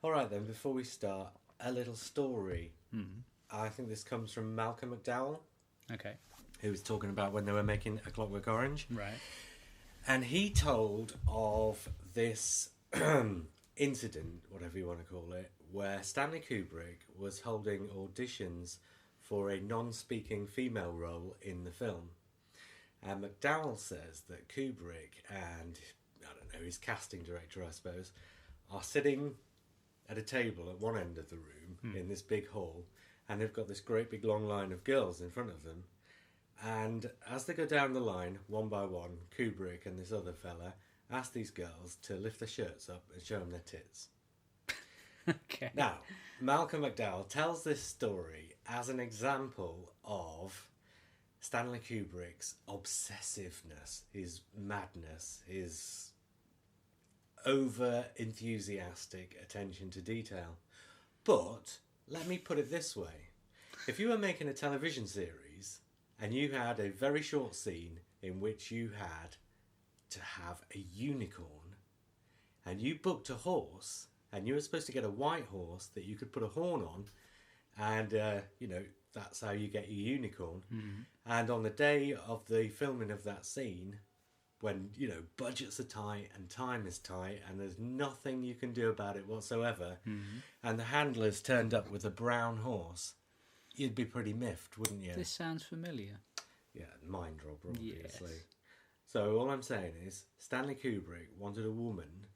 All right then, before we start, a little story. I think this comes from Malcolm McDowell. Okay. Who was talking about when they were making A Clockwork Orange. Right. And he told of this incident, whatever you want to call it, where Stanley Kubrick was holding auditions for a non-speaking female role in the film. And McDowell says that Kubrick and, I don't know, his casting director, I suppose, are sitting at a table at one end of the room in this big hall, and they've got this great big long line of girls in front of them. And as they go down the line, one by one, Kubrick and this other fella ask these girls to lift their shirts up and show them their tits. Okay. Now, Malcolm McDowell tells this story as an example of Stanley Kubrick's obsessiveness, his madness, his over-enthusiastic attention to detail. But, let me put it this way. If you were making a television series and you had a very short scene in which you had to have a unicorn, and you booked a horse, and you were supposed to get a white horse that you could put a horn on, and, that's how you get your unicorn. And on the day of the filming of that scene, when, budgets are tight and time is tight and there's nothing you can do about it whatsoever, and the handlers turned up with a brown horse, you'd be pretty miffed, wouldn't you? This sounds familiar. Yeah, mind robber, obviously. Yes. So all I'm saying is, Stanley Kubrick wanted a woman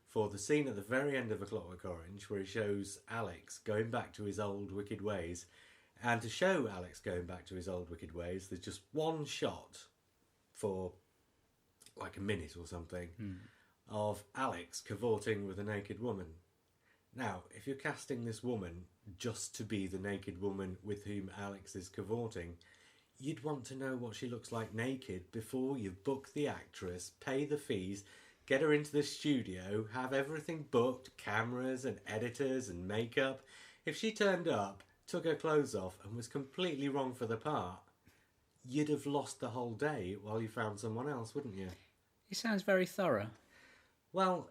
for the scene at the very end of A Clockwork Orange where he shows Alex going back to his old wicked ways. And to show Alex going back to his old wicked ways, there's just one shot for like a minute or something of Alex cavorting with a naked woman. Now, if you're casting this woman just to be the naked woman with whom Alex is cavorting, you'd want to know what she looks like naked before you book the actress, pay the fees, get her into the studio, have everything booked, cameras and editors and makeup. If she turned up, took her clothes off and was completely wrong for the part, you'd have lost the whole day while you found someone else, wouldn't you? It sounds very thorough. Well,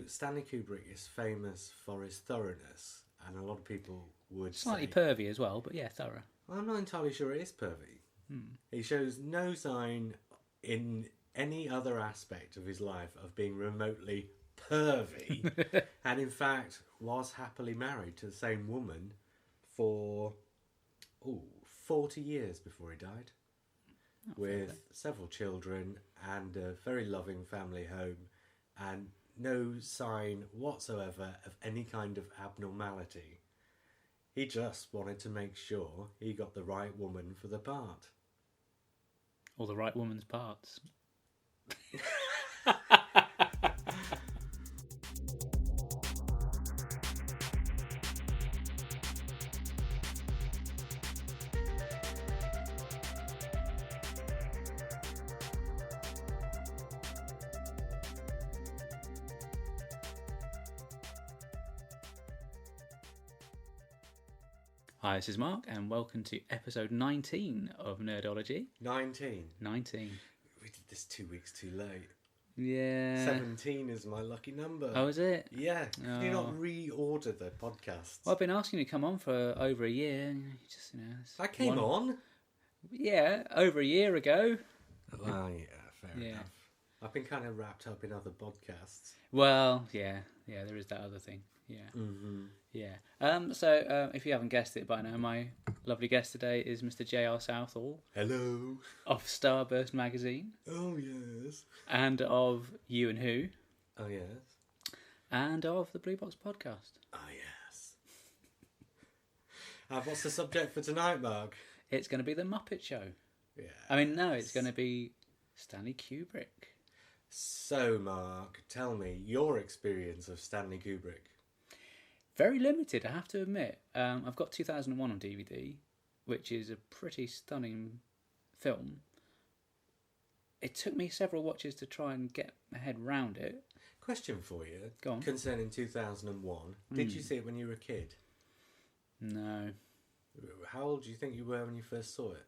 Stanley Kubrick is famous for his thoroughness, and a lot of people would Slightly say... pervy as well, but yeah, thorough. Well, I'm not entirely sure it is pervy. He shows no sign in any other aspect of his life of being remotely pervy, and in fact was happily married to the same woman for 40 years before he died, with several children and a very loving family home, and no sign whatsoever of any kind of abnormality. He just wanted to make sure he got the right woman for the part. Or the right woman's parts. Hi, this is Mark, and welcome to episode 19 of Nerdology. 19. 19. We did this 2 weeks too late. Yeah. 17 is my lucky number. Oh, is it? Yeah. Can you not reorder the podcast? Well, I've been asking you to come on for over a year. And you just, I came on? Yeah, over a year ago. Well, yeah, fair enough. I've been kind of wrapped up in other podcasts. Well, yeah, there is that other thing. Yeah. Mm-hmm. Yeah. So, if you haven't guessed it by now, my lovely guest today is Mr. J.R. Southall. Hello. Of Starburst magazine. Oh, yes. And of You and Who. Oh, yes. And of the Blue Box podcast. Oh, yes. What's the subject for tonight, Mark? It's going to be The Muppet Show. Yeah. I mean, no, it's going to be Stanley Kubrick. So, Mark, tell me your experience of Stanley Kubrick. Very limited, I have to admit. I've got 2001 on DVD, which is a pretty stunning film. It took me several watches to try and get my head round it. Question for you. Go on. Concerning 2001. Did you see it when you were a kid? No. How old do you think you were when you first saw it?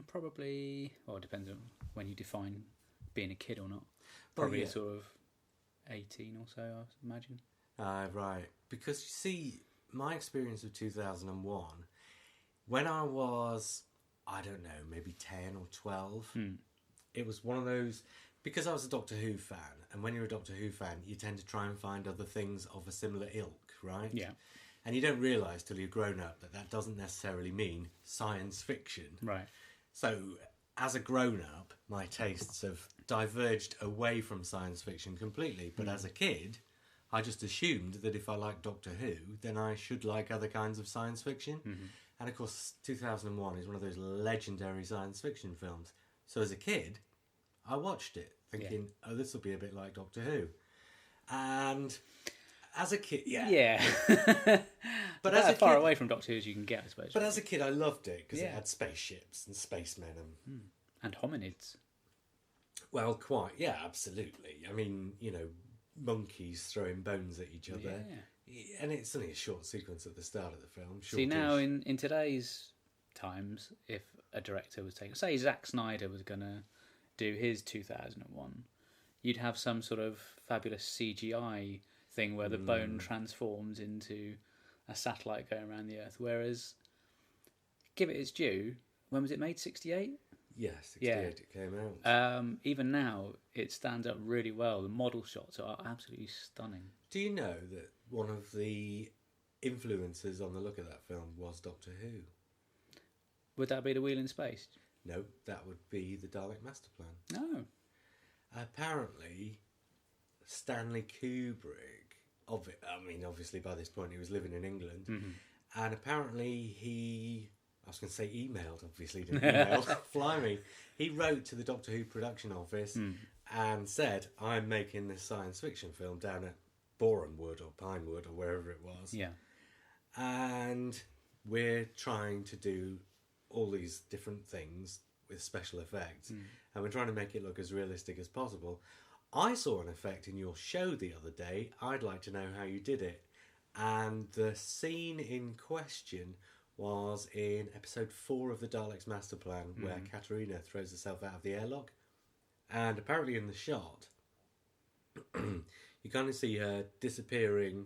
Probably... Well, it depends on when you define being a kid or not. Probably sort of 18 or so, I imagine. Right. Because you see, my experience of 2001, when I was, I don't know, maybe 10 or 12, it was one of those, because I was a Doctor Who fan, and when you're a Doctor Who fan, you tend to try and find other things of a similar ilk, right? Yeah. And you don't realise till you're grown up that that doesn't necessarily mean science fiction. Right. So, as a grown-up, my tastes have diverged away from science fiction completely. But as a kid, I just assumed that if I liked Doctor Who, then I should like other kinds of science fiction. And of course, 2001 is one of those legendary science fiction films. So as a kid, I watched it thinking, oh, this will be a bit like Doctor Who. And as a kid, but as a far away from Doctor Who as you can get, I suppose. But as a kid, I loved it because it had spaceships and spacemen and hominids. Well, quite, yeah, absolutely. I mean, you know, monkeys throwing bones at each other, and it's only a short sequence at the start of the film. See, now in today's times, if a director was taking, say, Zack Snyder was going to do his 2001, you'd have some sort of fabulous CGI thing where the bone transforms into a satellite going around the Earth. Whereas, give it its due, when was it made? 68? Yeah, 68 it came out. Even now, it stands up really well. The model shots are absolutely stunning. Do you know that one of the influences on the look of that film was Doctor Who? Would that be The Wheel in Space? No, that would be the Dalek Master Plan. No. Apparently, Stanley Kubrick, obviously by this point he was living in England, and apparently he, I was going to say emailed, obviously didn't email, fly me. He wrote to the Doctor Who production office and said, I'm making this science fiction film down at Borehamwood or Pinewood or wherever it was. Yeah. And we're trying to do all these different things with special effects, and we're trying to make it look as realistic as possible. I saw an effect in your show the other day. I'd like to know how you did it. And the scene in question was in episode 4 of the Daleks Master Plan, where Katerina throws herself out of the airlock. And apparently in the shot, you kind of see her disappearing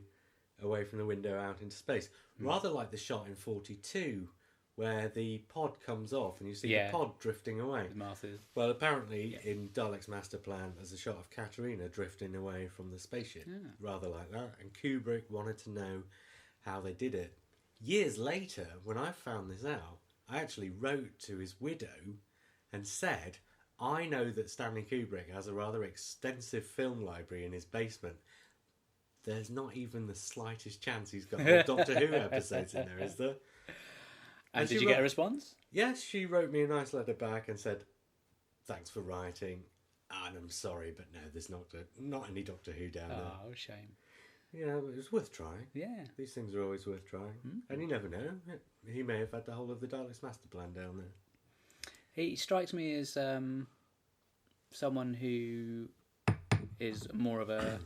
away from the window out into space. Rather like the shot in 42, where the pod comes off and you see the pod drifting away. Well, apparently in Dalek's Master Plan, there's a shot of Katerina drifting away from the spaceship. Rather like that. And Kubrick wanted to know how they did it. Years later, when I found this out, I actually wrote to his widow and said, I know that Stanley Kubrick has a rather extensive film library in his basement. There's not even the slightest chance he's got all Doctor Who episodes in there, is there? And did you get a response? Yes, she wrote me a nice letter back and said, thanks for writing, and I'm sorry, but no, there's not any Doctor Who down there. Oh, shame. Yeah, but it was worth trying. Yeah. These things are always worth trying. And you never know. He may have had the whole of the Daleks Master Plan down there. He strikes me as someone who is more of an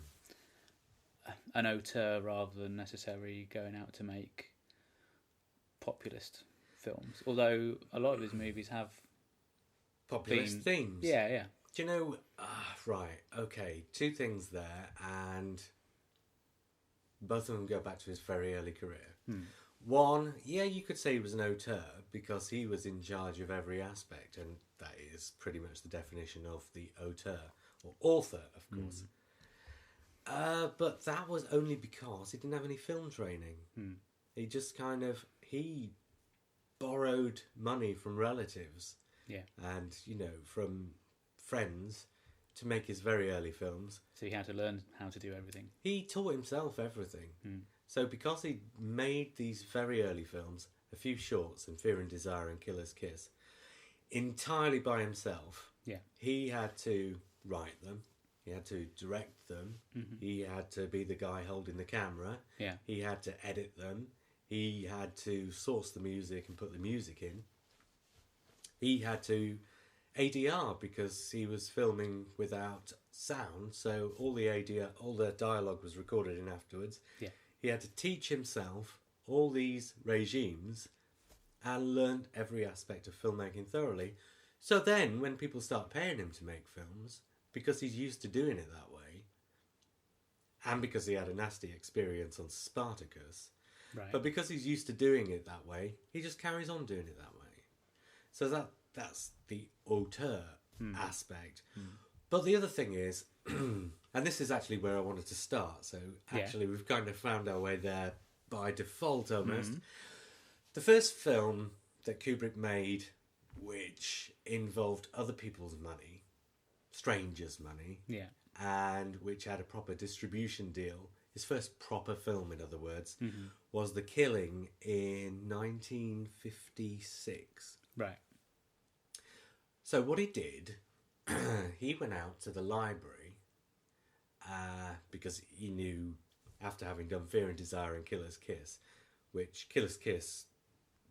auteur rather than necessarily going out to make populist films. Although a lot of his movies have populist themes. Yeah, yeah. Do you know? Right. Okay. Two things there, and both of them go back to his very early career. One, you could say he was an auteur because he was in charge of every aspect, and that is pretty much the definition of the auteur, or author, of course. But that was only because he didn't have any film training. He just he borrowed money from relatives and, from friends to make his very early films. So he had to learn how to do everything. He taught himself everything. So because he made these very early films, a few shorts and Fear and Desire and Killer's Kiss, entirely by himself, he had to write them, he had to direct them, he had to be the guy holding the camera, he had to edit them, he had to source the music and put the music in, he had to ADR because he was filming without sound, so all the dialogue was recorded in afterwards. He had to teach himself all these regimes and learned every aspect of filmmaking thoroughly. So then, when people start paying him to make films, because he's used to doing it that way, and because he had a nasty experience on Spartacus. Right. But because he's used to doing it that way, he just carries on doing it that way. So that's the auteur aspect. But the other thing is, and this is actually where I wanted to start, so actually we've kind of found our way there by default almost. The first film that Kubrick made, which involved other people's money, strangers' money, and which had a proper distribution deal, his first proper film, in other words, was The Killing in 1956. Right. So what he did, he went out to the library because he knew, after having done Fear and Desire and Killer's Kiss, which Killer's Kiss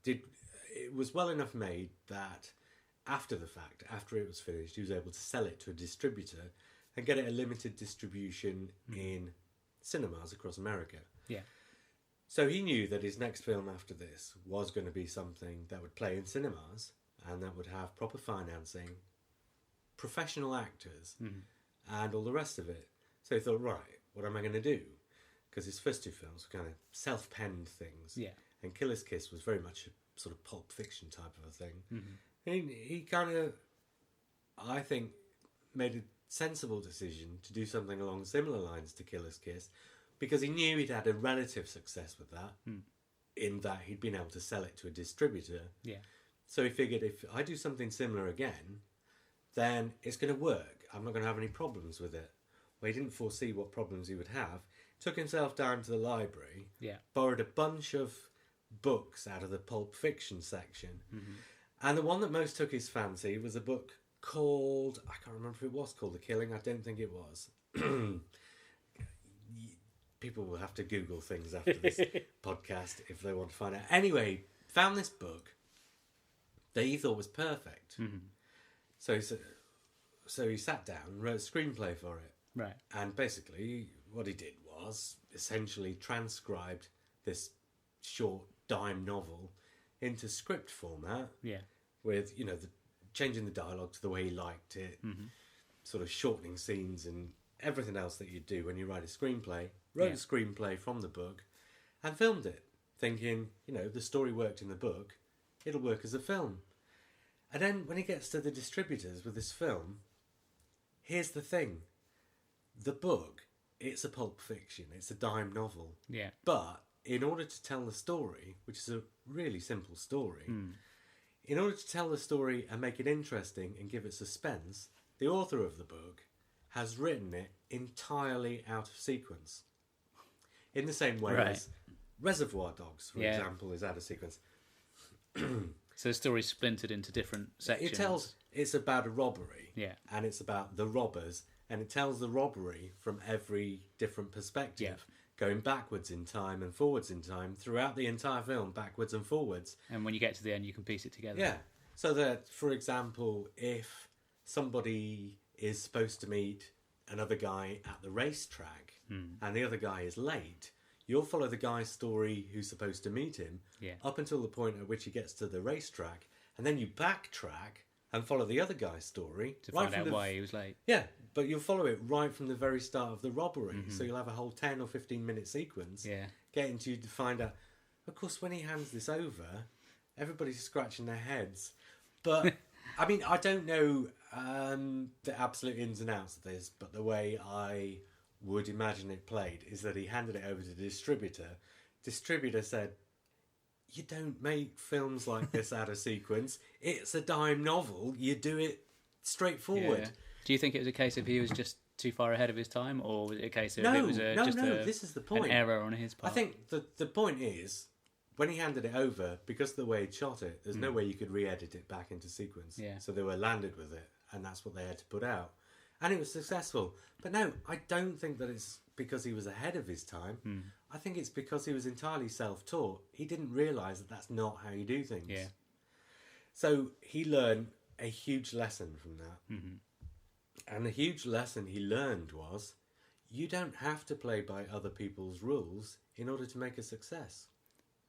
did, it was well enough made that after the fact, after it was finished, he was able to sell it to a distributor and get it a limited distribution in cinemas across America. Yeah. So he knew that his next film after this was going to be something that would play in cinemas and that would have proper financing, professional actors, and all the rest of it. So he thought, right, what am I going to do? Because his first two films were kind of self-penned things. Yeah. And Killer's Kiss was very much a sort of Pulp Fiction type of a thing. And he kind of, I think, made a sensible decision to do something along similar lines to Killer's Kiss, because he knew he'd had a relative success with that, in that he'd been able to sell it to a distributor. Yeah. So he figured, if I do something similar again, then it's going to work. I'm not going to have any problems with it. Well, he didn't foresee what problems he would have. Took himself down to the library, borrowed a bunch of books out of the Pulp Fiction section, and the one that most took his fancy was a book called, I can't remember if it was called The Killing, I don't think it was. People will have to Google things after this podcast if they want to find out. Anyway, found this book that he thought was perfect. So he sat down, wrote a screenplay for it. Right. And basically what he did was essentially transcribed this short dime novel into script format. Yeah. With, changing the dialogue to the way he liked it, sort of shortening scenes and everything else that you do when you write a screenplay. Wrote a screenplay from the book and filmed it, thinking, the story worked in the book, it'll work as a film. And then when he gets to the distributors with this film, here's the thing. The book, it's a Pulp Fiction, it's a dime novel. Yeah. But in order to tell the story, which is a really simple story, in order to tell the story and make it interesting and give it suspense, the author of the book has written it entirely out of sequence. In the same way as Reservoir Dogs, for example, is out of sequence. So the story's splintered into different sections. It's about a robbery. Yeah. And it's about the robbers. And it tells the robbery from every different perspective, going backwards in time and forwards in time throughout the entire film, backwards and forwards. And when you get to the end, you can piece it together. Yeah. So that, for example, if somebody is supposed to meet another guy at the racetrack and the other guy is late, you'll follow the guy's story who's supposed to meet him up until the point at which he gets to the racetrack, and then you backtrack and follow the other guy's story to find out why he was late. Yeah, but you'll follow it right from the very start of the robbery. So you'll have a whole 10 or 15 minute sequence getting to find out. Of course, when he hands this over, everybody's scratching their heads. But, I mean, I don't know the absolute ins and outs of this, but the way I would imagine it played is that he handed it over to the distributor. Distributor said, you don't make films like this out of sequence. It's a dime novel. You do it straightforward. Yeah. Do you think it was a case of he was just too far ahead of his time, or was it a case of this is the point. An error on his part? I think the point is, when he handed it over, because of the way he'd shot it, there's no way you could re-edit it back into sequence. Yeah. So they were landed with it, and that's what they had to put out. And it was successful. But no, I don't think that it's because he was ahead of his time. I think it's because he was entirely self-taught. He didn't realise that that's not how you do things. Yeah. So he learned a huge lesson from that. And the huge lesson he learned was, you don't have to play by other people's rules in order to make a success.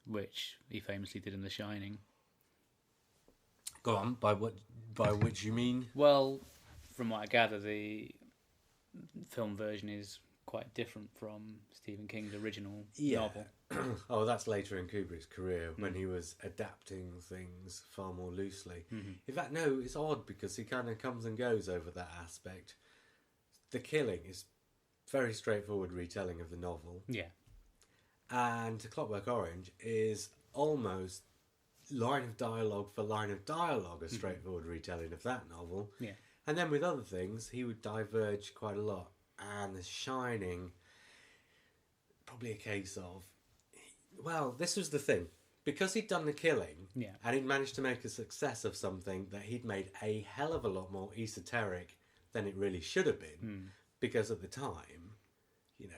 Which he famously did in The Shining. Go on, by which you mean? Well, from what I gather, the film version is quite different from Stephen King's original Yeah. novel. Oh, that's later in Kubrick's career when he was adapting things far more loosely. Mm-hmm. In fact, no, it's odd because he kind of comes and goes over that aspect. The Killing is very straightforward retelling of the novel, Yeah. and Clockwork Orange is almost line of dialogue for line of dialogue a straightforward retelling of that novel. Yeah. And then with other things, he would diverge quite a lot. And The Shining, probably a case of, well, this was the thing. Because he'd done The Killing, Yeah. and he'd managed to make a success of something that he'd made a hell of a lot more esoteric than it really should have been. Because at the time, you know,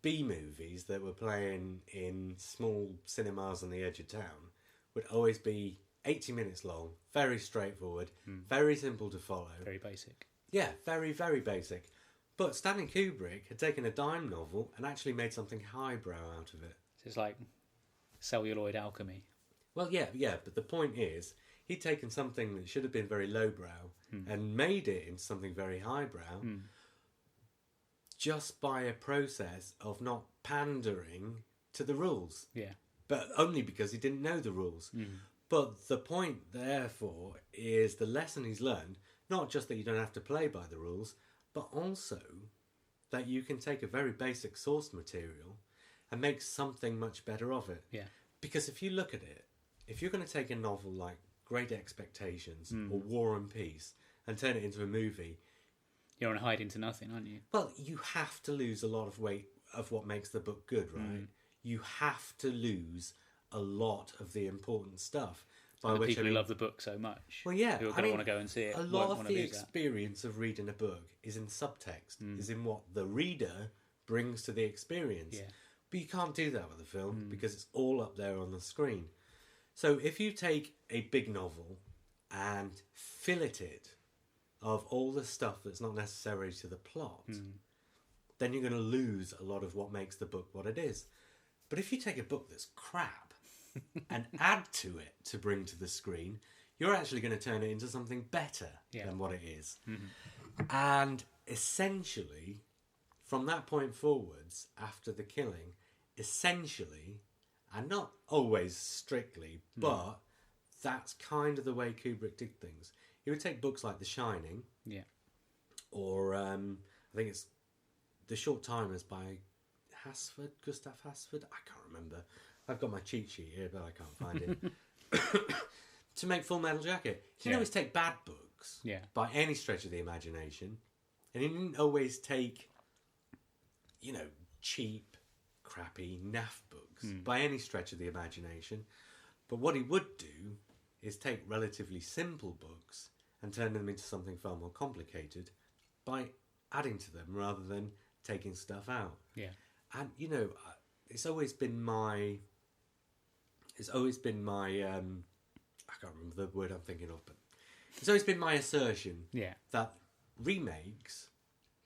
B-movies that were playing in small cinemas on the edge of town would always be 80 minutes long, very straightforward, very simple to follow. Very basic. Yeah, very, very basic. But Stanley Kubrick had taken a dime novel and actually made something highbrow out of it. So it's like celluloid alchemy. Well, yeah, but the point is, he'd taken something that should have been very lowbrow and made it into something very highbrow just by a process of not pandering to the rules. Yeah. But only because he didn't know the rules. But the point, therefore, is the lesson he's learned, not just that you don't have to play by the rules, but also that you can take a very basic source material and make something much better of it. Yeah. Because if you look at it, if you're going to take a novel like Great Expectations or War and Peace and turn it into a movie, You're on a hide into nothing, aren't you? well, you have to lose a lot of weight of what makes the book good, right? You have to lose a lot of the important stuff. By And the which people I mean, who love the book so much. well, yeah, Who are going to want to go and see it. A won't lot of want the to lose that. experience of reading a book is in subtext, is in what the reader brings to the experience. Yeah. But you can't do that with a film because it's all up there on the screen. So if you take a big novel and fillet it of all the stuff that's not necessary to the plot, then you're going to lose a lot of what makes the book what it is. But if you take a book that's crap and add to it to bring to the screen, you're actually going to turn it into something better than what it is. And essentially, from that point forwards, after The Killing, essentially, and not always strictly, but that's kind of the way Kubrick did things. He would take books like The Shining, Yeah. or I think it's The Short Timers by Gustav Hasford. I can't remember. I've got my cheat sheet here, but I can't find it. To make Full Metal Jacket. He didn't always take bad books by any stretch of the imagination, and he didn't always take, you know, cheap, crappy, naff books by any stretch of the imagination. But what he would do is take relatively simple books and turn them into something far more complicated by adding to them rather than taking stuff out. Yeah. And, you know, it's always been my... I can't remember the word I'm thinking of, but it's always been my assertion that remakes,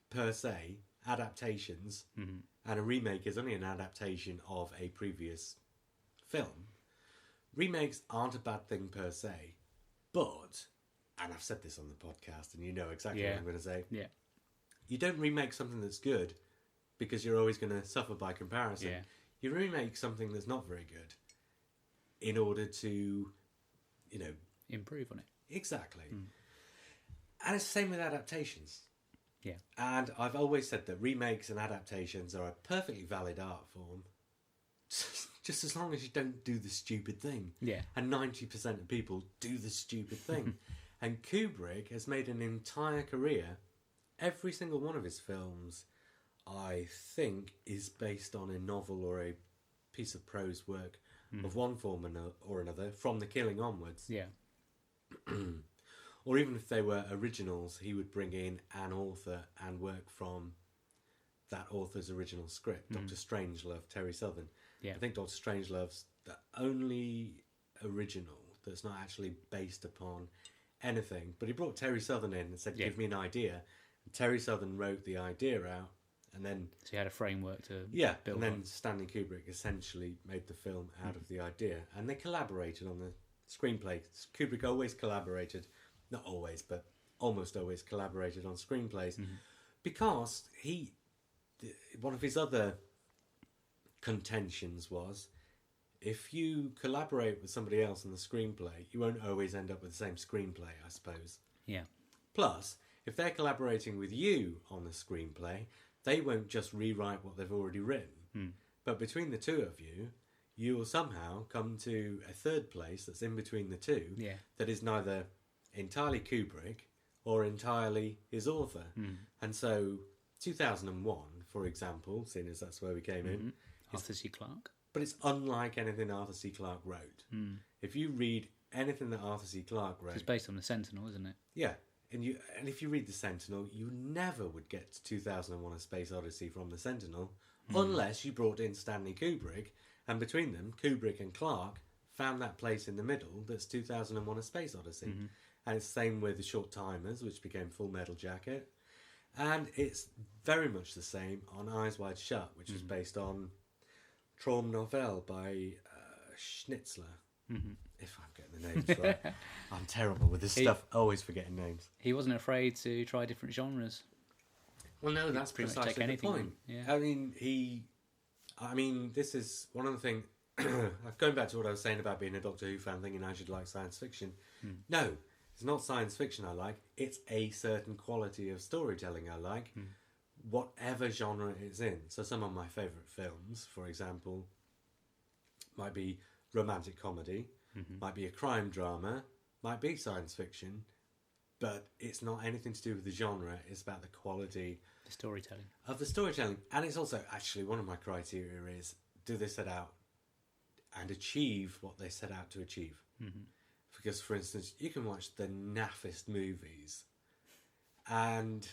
per se, adaptations, and a remake is only an adaptation of a previous film. Remakes aren't a bad thing per se, but, and I've said this on the podcast, and you know exactly what I'm going to say, you don't remake something that's good because you're always going to suffer by comparison. Yeah. You remake something that's not very good in order to, you know... improve on it. Exactly. And it's the same with adaptations. Yeah. And I've always said that remakes and adaptations are a perfectly valid art form, just as long as you don't do the stupid thing. Yeah. And 90% of people do the stupid thing. And Kubrick has made an entire career. Every single one of his films, I think, is based on a novel or a piece of prose work of one form or another, from The Killing onwards. Yeah. Or even if they were originals, he would bring in an author and work from that author's original script. Dr. Strangelove, Terry Southern. Yeah. I think Dr. Strangelove's the only original that's not actually based upon anything. But he brought Terry Southern in and said, give me an idea. And Terry Southern wrote the idea out. And then... so you had a framework to build and then on. Stanley Kubrick essentially made the film out of the idea. And they collaborated on the screenplay. Kubrick always collaborated, not always, but almost always collaborated on screenplays, because he one of his other contentions was, if you collaborate with somebody else on the screenplay, you won't always end up with the same screenplay, I suppose. Yeah. Plus, if they're collaborating with you on the screenplay, they won't just rewrite what they've already written. But between the two of you, you will somehow come to a third place that's in between the two, that is neither entirely Kubrick or entirely his author. And so 2001, for example, seeing as that's where we came in, Arthur C. Clarke. but it's unlike anything Arthur C. Clarke wrote. If you read anything that Arthur C. Clarke wrote, It's based on the Sentinel, isn't it? yeah, and if you read the Sentinel, you never would get to 2001: A Space Odyssey from the Sentinel unless you brought in Stanley Kubrick, and between them, Kubrick and Clarke found that place in the middle that's 2001: A Space Odyssey. And it's the same with The Short Timers, which became Full Metal Jacket. And it's very much the same on Eyes Wide Shut, which is based on Traum Novelle by Schnitzler. If I'm getting the names right. I'm terrible with this stuff, always forgetting names. He wasn't afraid to try different genres. Well, no, that's pretty much precisely take anything the point. on, yeah. I mean, this is one of the things, going back to what I was saying about being a Doctor Who fan, thinking I should like science fiction. No, it's not science fiction I like, it's a certain quality of storytelling I like, whatever genre it's in. So some of my favourite films, for example, might be romantic comedy, might be a crime drama, might be science fiction, but it's not anything to do with the genre, it's about the quality The storytelling. of the storytelling. And it's also, actually, one of my criteria is, do they set out and achieve what they set out to achieve? Because, for instance, you can watch the naffest movies, and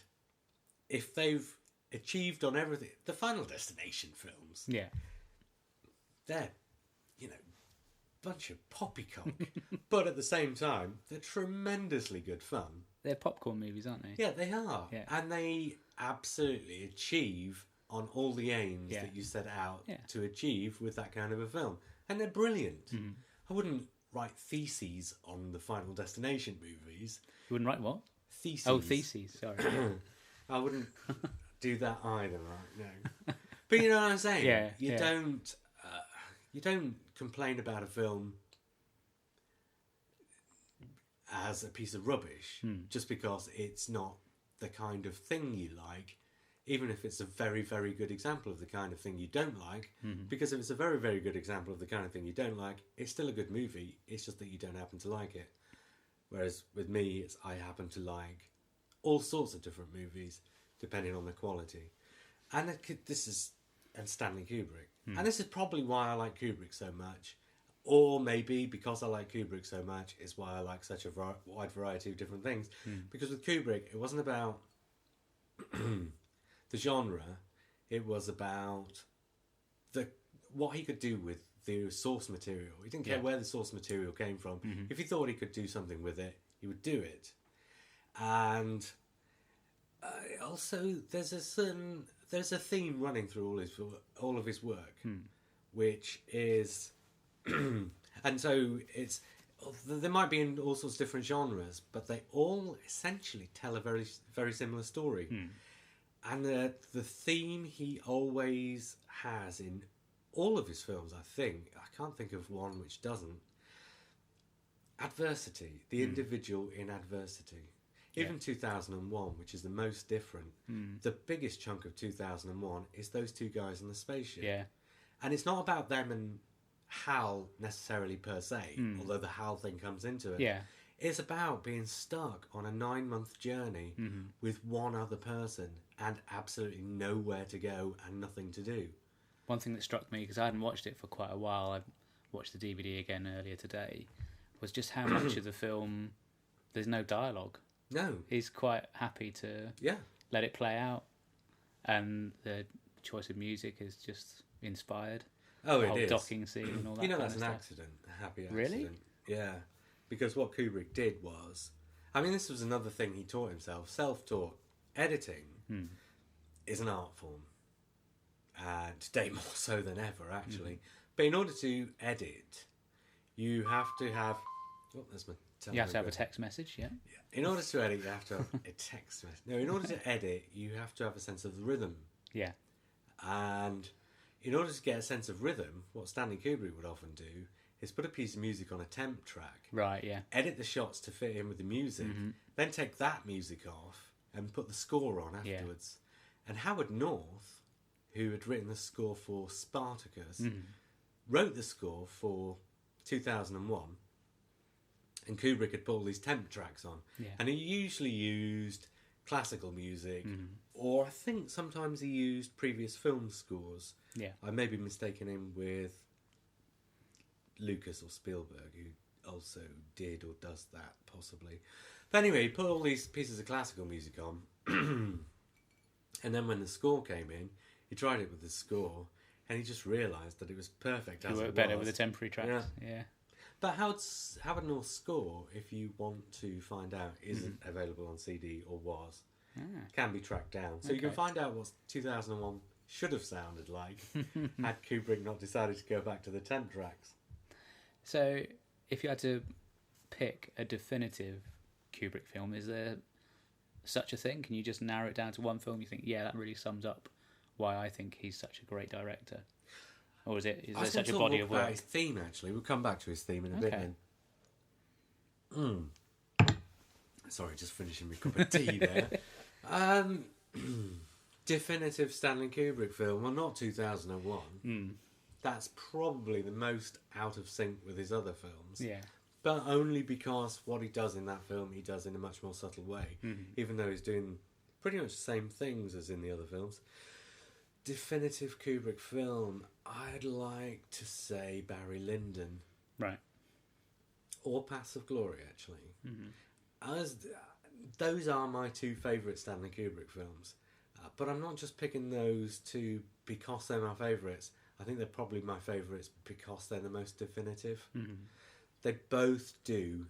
if they've achieved on everything, the Final Destination films, they're, bunch of poppycock, but at the same time, they're tremendously good fun. They're popcorn movies, aren't they? Yeah, they are. Yeah. And they absolutely achieve on all the aims that you set out to achieve with that kind of a film. And they're brilliant. I wouldn't write theses on the Final Destination movies. You wouldn't write what? Theses. Oh, theses, sorry. I wouldn't do that either, right? No. But you know what I'm saying? You don't complain about a film as a piece of rubbish just because it's not the kind of thing you like, even if it's a very, very good example of the kind of thing you don't like, because if it's a very, very good example of the kind of thing you don't like, it's still a good movie, it's just that you don't happen to like it. Whereas with me, I happen to like all sorts of different movies, depending on the quality. And and Stanley Kubrick. And this is probably why I like Kubrick so much. Or maybe because I like Kubrick so much is why I like such a wide variety of different things. Because with Kubrick, it wasn't about the genre. It was about what he could do with the source material. He didn't care where the source material came from. If he thought he could do something with it, he would do it. And also, there's a theme running through all of his work, which is, and so there might be in all sorts of different genres, but they all essentially tell a very, very similar story. And the theme he always has in all of his films, I can't think of one which doesn't. Adversity, the individual in adversity. Even 2001, which is the most different, the biggest chunk of 2001 is those two guys on the spaceship. Yeah. And it's not about them and Hal necessarily per se, although the Hal thing comes into it. Yeah. It's about being stuck on a 9-month journey with one other person and absolutely nowhere to go and nothing to do. One thing that struck me, because I hadn't watched it for quite a while, I watched the DVD again earlier today, was just how much of the film there's no dialogue. No. He's quite happy to let it play out, and the choice of music is just inspired. Oh, the whole it is. docking scene and all that. You know, kind that's of an stuff. accident, a happy accident. Really? Yeah, because what Kubrick did was, I mean, this was another thing he taught himself. Self-taught editing is an art form, and today more so than ever, actually. But in order to edit, you have to have. Oh, there's my. You have to have a text message, yeah. In order to edit, you have to have a text message. No, in order to edit, you have to have a sense of the rhythm. Yeah. And in order to get a sense of rhythm, what Stanley Kubrick would often do is put a piece of music on a temp track, Right, yeah. edit the shots to fit in with the music, then take that music off and put the score on afterwards. Yeah. And Howard North, who had written the score for Spartacus, wrote the score for 2001, and Kubrick had put all these temp tracks on. Yeah. And he usually used classical music, or I think sometimes he used previous film scores. Yeah. I may be mistaken him with Lucas or Spielberg, who also did or does that, possibly. But anyway, he put all these pieces of classical music on, and then when the score came in, he tried it with the score, and he just realised that it was perfect as it was. It worked better with the temporary tracks. Yeah. But Howard North's score, if you want to find out, isn't available on CD or was. Can be tracked down. So you can find out what 2001 should have sounded like had Kubrick not decided to go back to the temp tracks. So if you had to pick a definitive Kubrick film, is there such a thing? Can you just narrow it down to one film you think, yeah, that really sums up why I think he's such a great director? Or is there such a body of work? About his theme, actually. We'll come back to his theme in a bit then. Sorry, just finishing my cup of tea there. Definitive Stanley Kubrick film. Well, not 2001. That's probably the most out of sync with his other films. Yeah. But only because what he does in that film, he does in a much more subtle way. Even though he's doing pretty much the same things as in the other films. Definitive Kubrick film, I'd like to say Barry Lyndon. Right. Or Paths of Glory, actually. Those are my two favourite Stanley Kubrick films. But I'm not just picking those two because they're my favourites. I think they're probably my favourites because they're the most definitive. They both do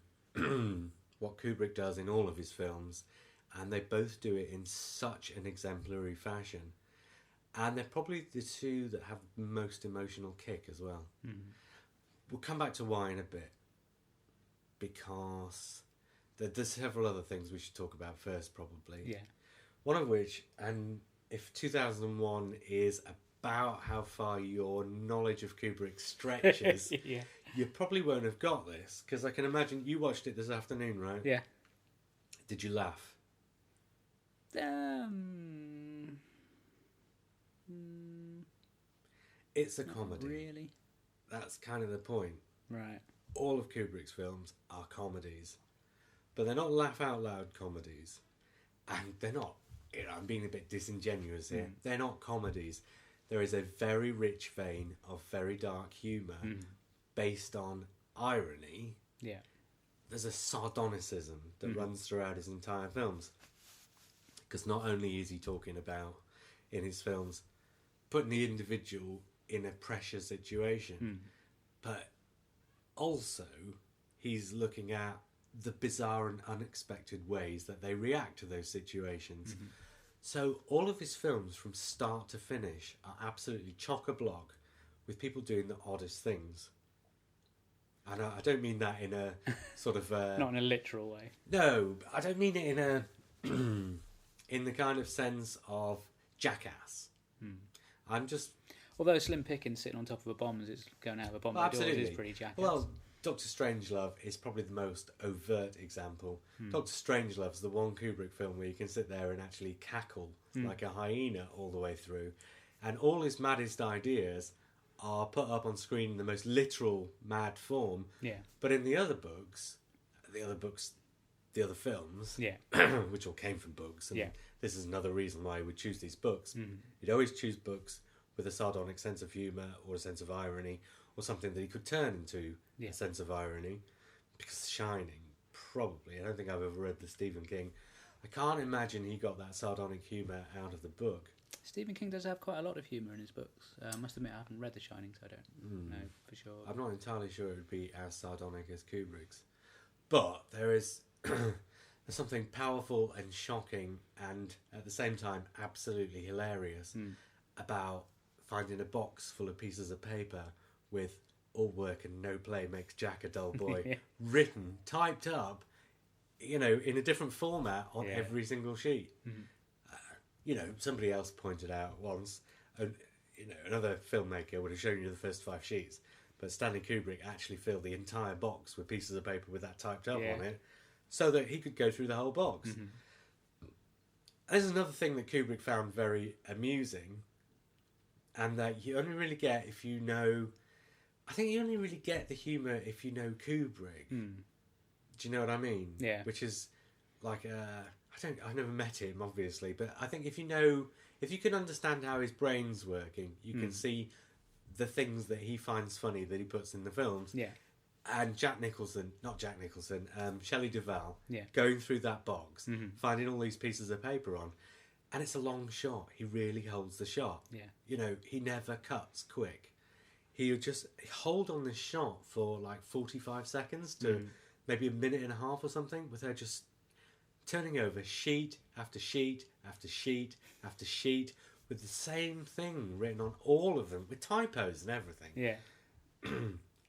what Kubrick does in all of his films, and they both do it in such an exemplary fashion. And they're probably the two that have the most emotional kick as well. We'll come back to why in a bit, because there's several other things we should talk about first, probably. Yeah. One of which, and if 2001 is about how far your knowledge of Kubrick stretches, you probably won't have got this, because I can imagine you watched it this afternoon, right? Yeah. Did you laugh? It's a comedy. Really? That's kind of the point. Right. All of Kubrick's films are comedies, but they're not laugh out loud comedies, and they're not. I'm being a bit disingenuous here. They're not comedies. There is a very rich vein of very dark humour based on irony. Yeah. There's a sardonicism that runs throughout his entire films, because not only is he talking about in his films putting the individual in a pressure situation, but also he's looking at the bizarre and unexpected ways that they react to those situations. So all of his films from start to finish are absolutely chock-a-block with people doing the oddest things. And I don't mean that in a sort of not in a literal way. No, I don't mean it in a in the kind of sense of jackass. I'm just... Although Slim Pickens sitting on top of a bomb as it's going out of a bomb door is pretty jackass. Well, Dr. Strangelove is probably the most overt example. Dr. Strangelove's the one Kubrick film where you can sit there and actually cackle like a hyena all the way through. And all his maddest ideas are put up on screen in the most literal, mad form. Yeah. But in the other films, which all came from books, and this is another reason why he would choose these books. He'd always choose books with a sardonic sense of humour or a sense of irony, or something that he could turn into a sense of irony. Because Shining, probably, I don't think I've ever read the Stephen King. I can't imagine he got that sardonic humour out of the book. Stephen King does have quite a lot of humour in his books. I must admit I haven't read The Shining, so I don't know for sure. I'm not entirely sure it would be as sardonic as Kubrick's. But there's something powerful and shocking and at the same time absolutely hilarious about finding a box full of pieces of paper with "all work and no play makes Jack a dull boy" written, typed up, in a different format on every single sheet. Somebody else pointed out once, another filmmaker would have shown you the first 5 sheets, but Stanley Kubrick actually filled the entire box with pieces of paper with that typed up on it, so that he could go through the whole box. Mm-hmm. There's another thing that Kubrick found very amusing, and that you only really get if you know. I think you only really get the humour if you know Kubrick. Mm. Do you know what I mean? Yeah. Which is like I've never met him, obviously, but I think if you can understand how his brain's working, you can see the things that he finds funny that he puts in the films. Yeah. And Shelley Duvall, Yeah. going through that box, finding all these pieces of paper on, and it's a long shot. He really holds the shot. Yeah. He never cuts quick. He would just hold on this shot for like 45 seconds to maybe a minute and a half or something, with her just turning over sheet after sheet after sheet after sheet with the same thing written on all of them, with typos and everything. Yeah.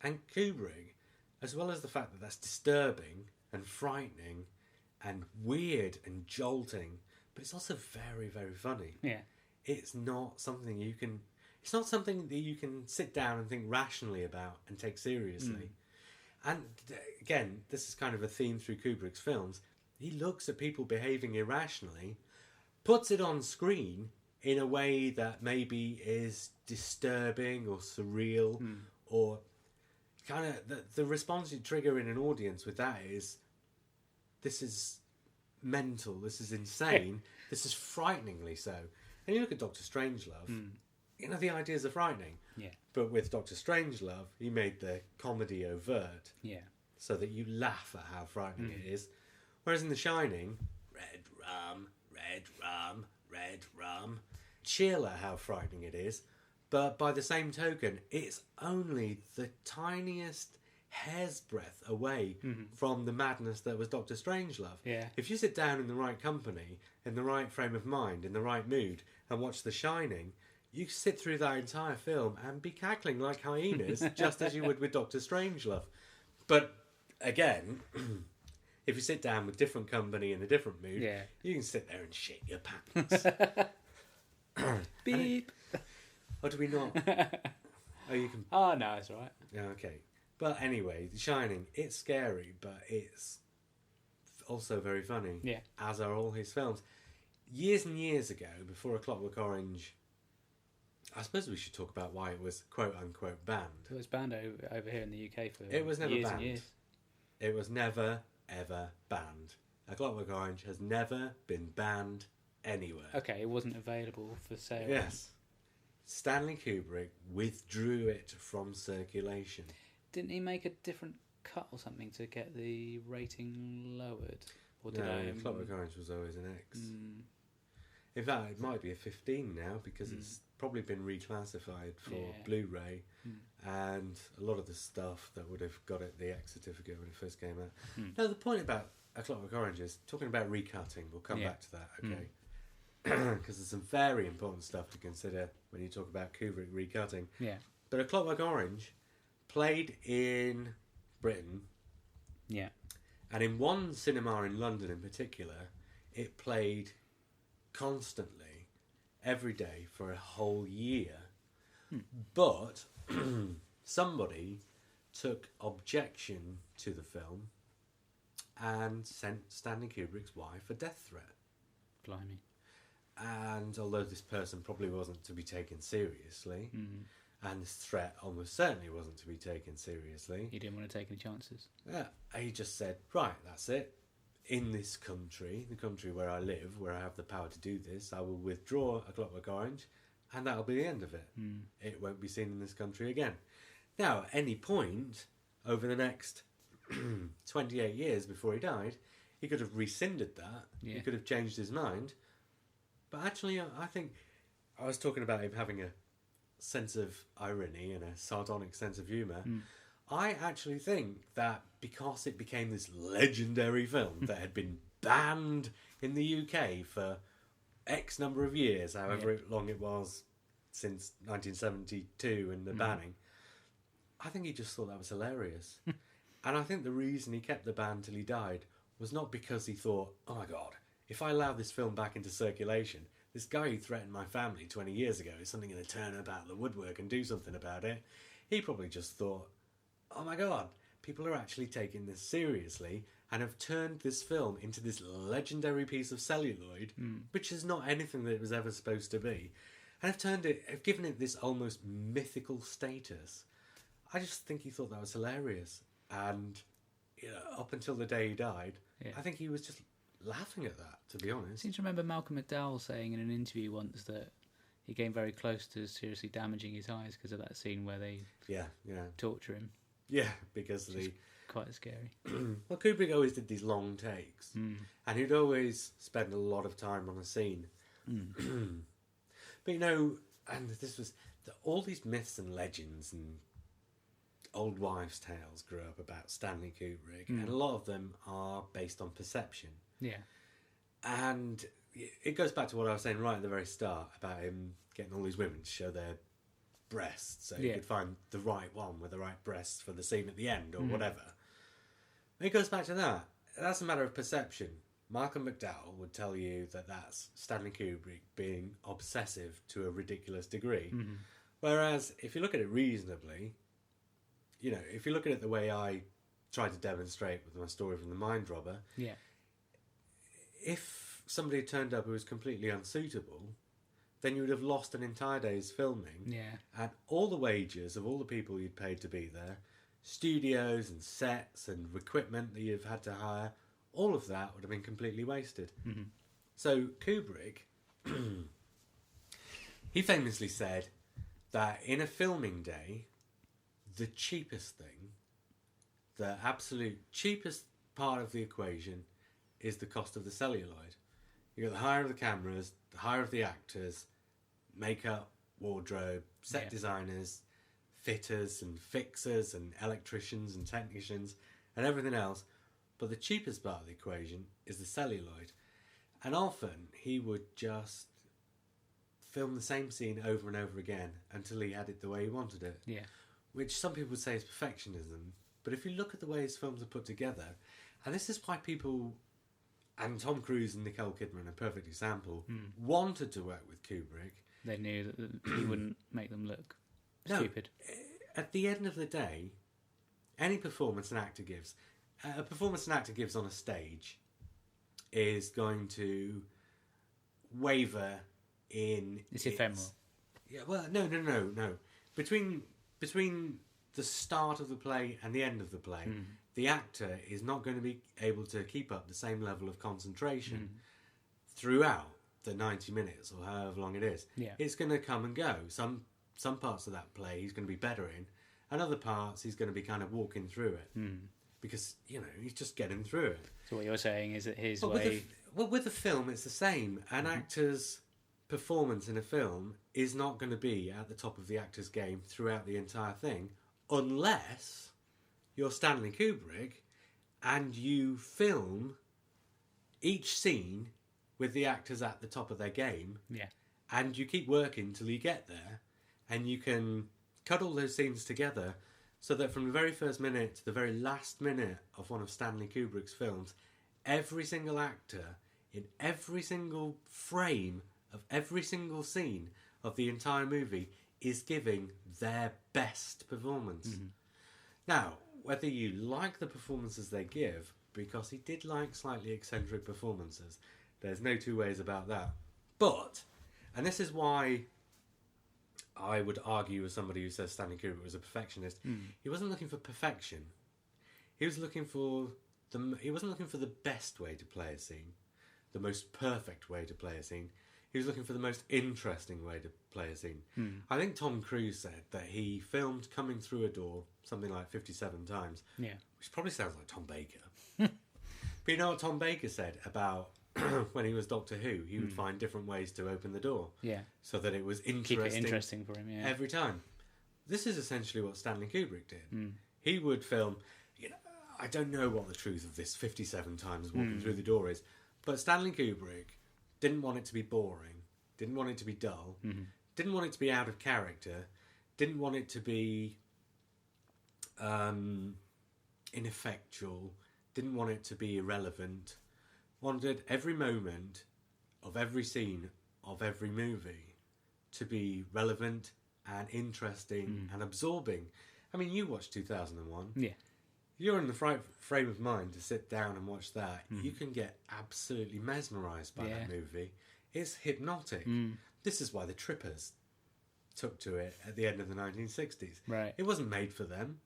And Kubrick, as well as the fact that that's disturbing and frightening and weird and jolting, but it's also very, very funny. Yeah. It's not something you can sit down and think rationally about and take seriously. And again, this is kind of a theme through Kubrick's films. He looks at people behaving irrationally, puts it on screen in a way that maybe is disturbing or surreal, or kind of the response you trigger in an audience with that is, this is mental, this is insane, this is frighteningly so. And you look at Dr. Strangelove, the ideas are frightening. Yeah. But with Dr. Strangelove, he made the comedy overt. Yeah. So that you laugh at how frightening it is. Whereas in The Shining, red rum, red rum, red rum, cheer at how frightening it is. But by the same token, it's only the tiniest hair's breadth away from the madness that was Dr. Strangelove. Yeah. If you sit down in the right company, in the right frame of mind, in the right mood, and watch The Shining, you sit through that entire film and be cackling like hyenas, just as you would with Dr. Strangelove. But again, if you sit down with different company in a different mood, you can sit there and shit your pants. Beep. Or do we not? Oh, you can. Oh, no, it's all right. Yeah, okay. But anyway, The Shining, it's scary, but it's also very funny. Yeah. As are all his films. Years and years ago, before A Clockwork Orange, I suppose we should talk about why it was quote-unquote banned. It was banned over here in the UK for It was never years banned. and years. It was never, ever banned. A Clockwork Orange has never been banned anywhere. Okay, it wasn't available for sale. Yes. Stanley Kubrick withdrew it from circulation. Didn't he make a different cut or something to get the rating lowered? Or did No, Clockwork Orange was always an X. In fact, it might be a 15 now, because it's probably been reclassified for Blu-ray, and a lot of the stuff that would have got it the X certificate when it first came out. No, the point about A Clockwork Orange is, talking about recutting, we'll come back to that, okay? Because there's some very important stuff to consider when you talk about Kubrick recutting. Yeah. But A Clockwork Orange played in Britain. Yeah. And in one cinema in London in particular, it played constantly, every day, for a whole year. But somebody took objection to the film and sent Stanley Kubrick's wife a death threat. Blimey. And although this person probably wasn't to be taken seriously, and this threat almost certainly wasn't to be taken seriously, He didn't want to take any chances. he just said, right, that's it. In this country, the country where I live, where I have the power to do this, I will withdraw A Clockwork Orange, and that'll be the end of it. It won't be seen in this country again. Now, at any point over the next 28 years before he died, he could have rescinded that. Yeah. He could have changed his mind. But actually, I think I was talking about him having a sense of irony and a sardonic sense of humour. I actually think that because it became this legendary film that had been banned in the UK for X number of years, however long it was since 1972 and the banning, I think he just thought that was hilarious. And I think the reason he kept the ban till he died was not because he thought, oh my God, if I allow this film back into circulation, this guy who threatened my family 20 years ago is suddenly going to turn up out of the woodwork and do something about it. He probably just thought, oh my God, people are actually taking this seriously and have turned this film into this legendary piece of celluloid, which is not anything that it was ever supposed to be. And have given it this almost mythical status. I just think he thought that was hilarious. And up until the day he died, I think he was just laughing at that, to be honest. I seem to remember Malcolm McDowell saying in an interview once that he came very close to seriously damaging his eyes because of that scene where they torture him. Yeah, because quite scary. Well, Kubrick always did these long takes, and he'd always spend a lot of time on a scene. But and this was all these myths and legends and old wives' tales grew up about Stanley Kubrick, and a lot of them are based on perception. Yeah. And it goes back to what I was saying right at the very start about him getting all these women to show their breasts so he could find the right one with the right breasts for the scene at the end or whatever. It goes back to that. That's a matter of perception. Malcolm McDowell would tell you that that's Stanley Kubrick being obsessive to a ridiculous degree. Whereas if you look at it reasonably, if you look at it the way I tried to demonstrate with my story from The Mind Robber, if somebody had turned up who was completely unsuitable, then you would have lost an entire day's filming. And all the wages of all the people you'd paid to be there, studios and sets and equipment that you'd have had to hire, all of that would have been completely wasted. So Kubrick, he famously said that in a filming day, the cheapest thing, the absolute cheapest part of the equation is the cost of the celluloid. You got the hire of the cameras, the hire of the actors, makeup, wardrobe, set designers, fitters and fixers and electricians and technicians and everything else. But the cheapest part of the equation is the celluloid. And often he would just film the same scene over and over again until he had it the way he wanted it. Which some people would say is perfectionism. But if you look at the way his films are put together, and this is why people, and Tom Cruise and Nicole Kidman are a perfect example, wanted to work with Kubrick. They knew that he wouldn't make them look stupid. At the end of the day, any performance an actor gives, a performance an actor gives on a stage is going to waver in... It's ephemeral. Yeah, well, no. Between the start of the play and the end of the play, the actor is not going to be able to keep up the same level of concentration throughout the 90 minutes or however long it is. It's going to come and go. Some parts of that play he's going to be better in, and other parts he's going to be kind of walking through it. Because, he's just getting through it. So what you're saying is that his way... with a film, it's the same. An actor's performance in a film is not going to be at the top of the actor's game throughout the entire thing, unless you're Stanley Kubrick and you film each scene with the actors at the top of their game, and you keep working till you get there, and you can cut all those scenes together so that from the very first minute to the very last minute of one of Stanley Kubrick's films, every single actor in every single frame of every single scene of the entire movie is giving their best performance. Now, whether you like the performances they give, because he did like slightly eccentric performances, there's no two ways about that. But, and this is why I would argue with somebody who says Stanley Kubrick was a perfectionist, he wasn't looking for perfection. He was looking for the best way to play a scene, the most perfect way to play a scene. He was looking for the most interesting way to play a scene. I think Tom Cruise said that he filmed Coming Through a Door something like 57 times, which probably sounds like Tom Baker. But you know what Tom Baker said about when he was Doctor Who? He would find different ways to open the door, so that it was interesting. Keep it interesting for him, every time. This is essentially what Stanley Kubrick did. He would film. I don't know what the truth of this 57 times walking through the door is, but Stanley Kubrick didn't want it to be boring, didn't want it to be dull, didn't want it to be out of character, didn't want it to be ineffectual, didn't want it to be irrelevant, wanted every moment of every scene of every movie to be relevant and interesting and absorbing. I mean, you watched 2001. Yeah. You're in the frame of mind to sit down and watch that. You can get absolutely mesmerised by that movie. It's hypnotic. This is why the Trippers took to it at the end of the 1960s. Right. It wasn't made for them.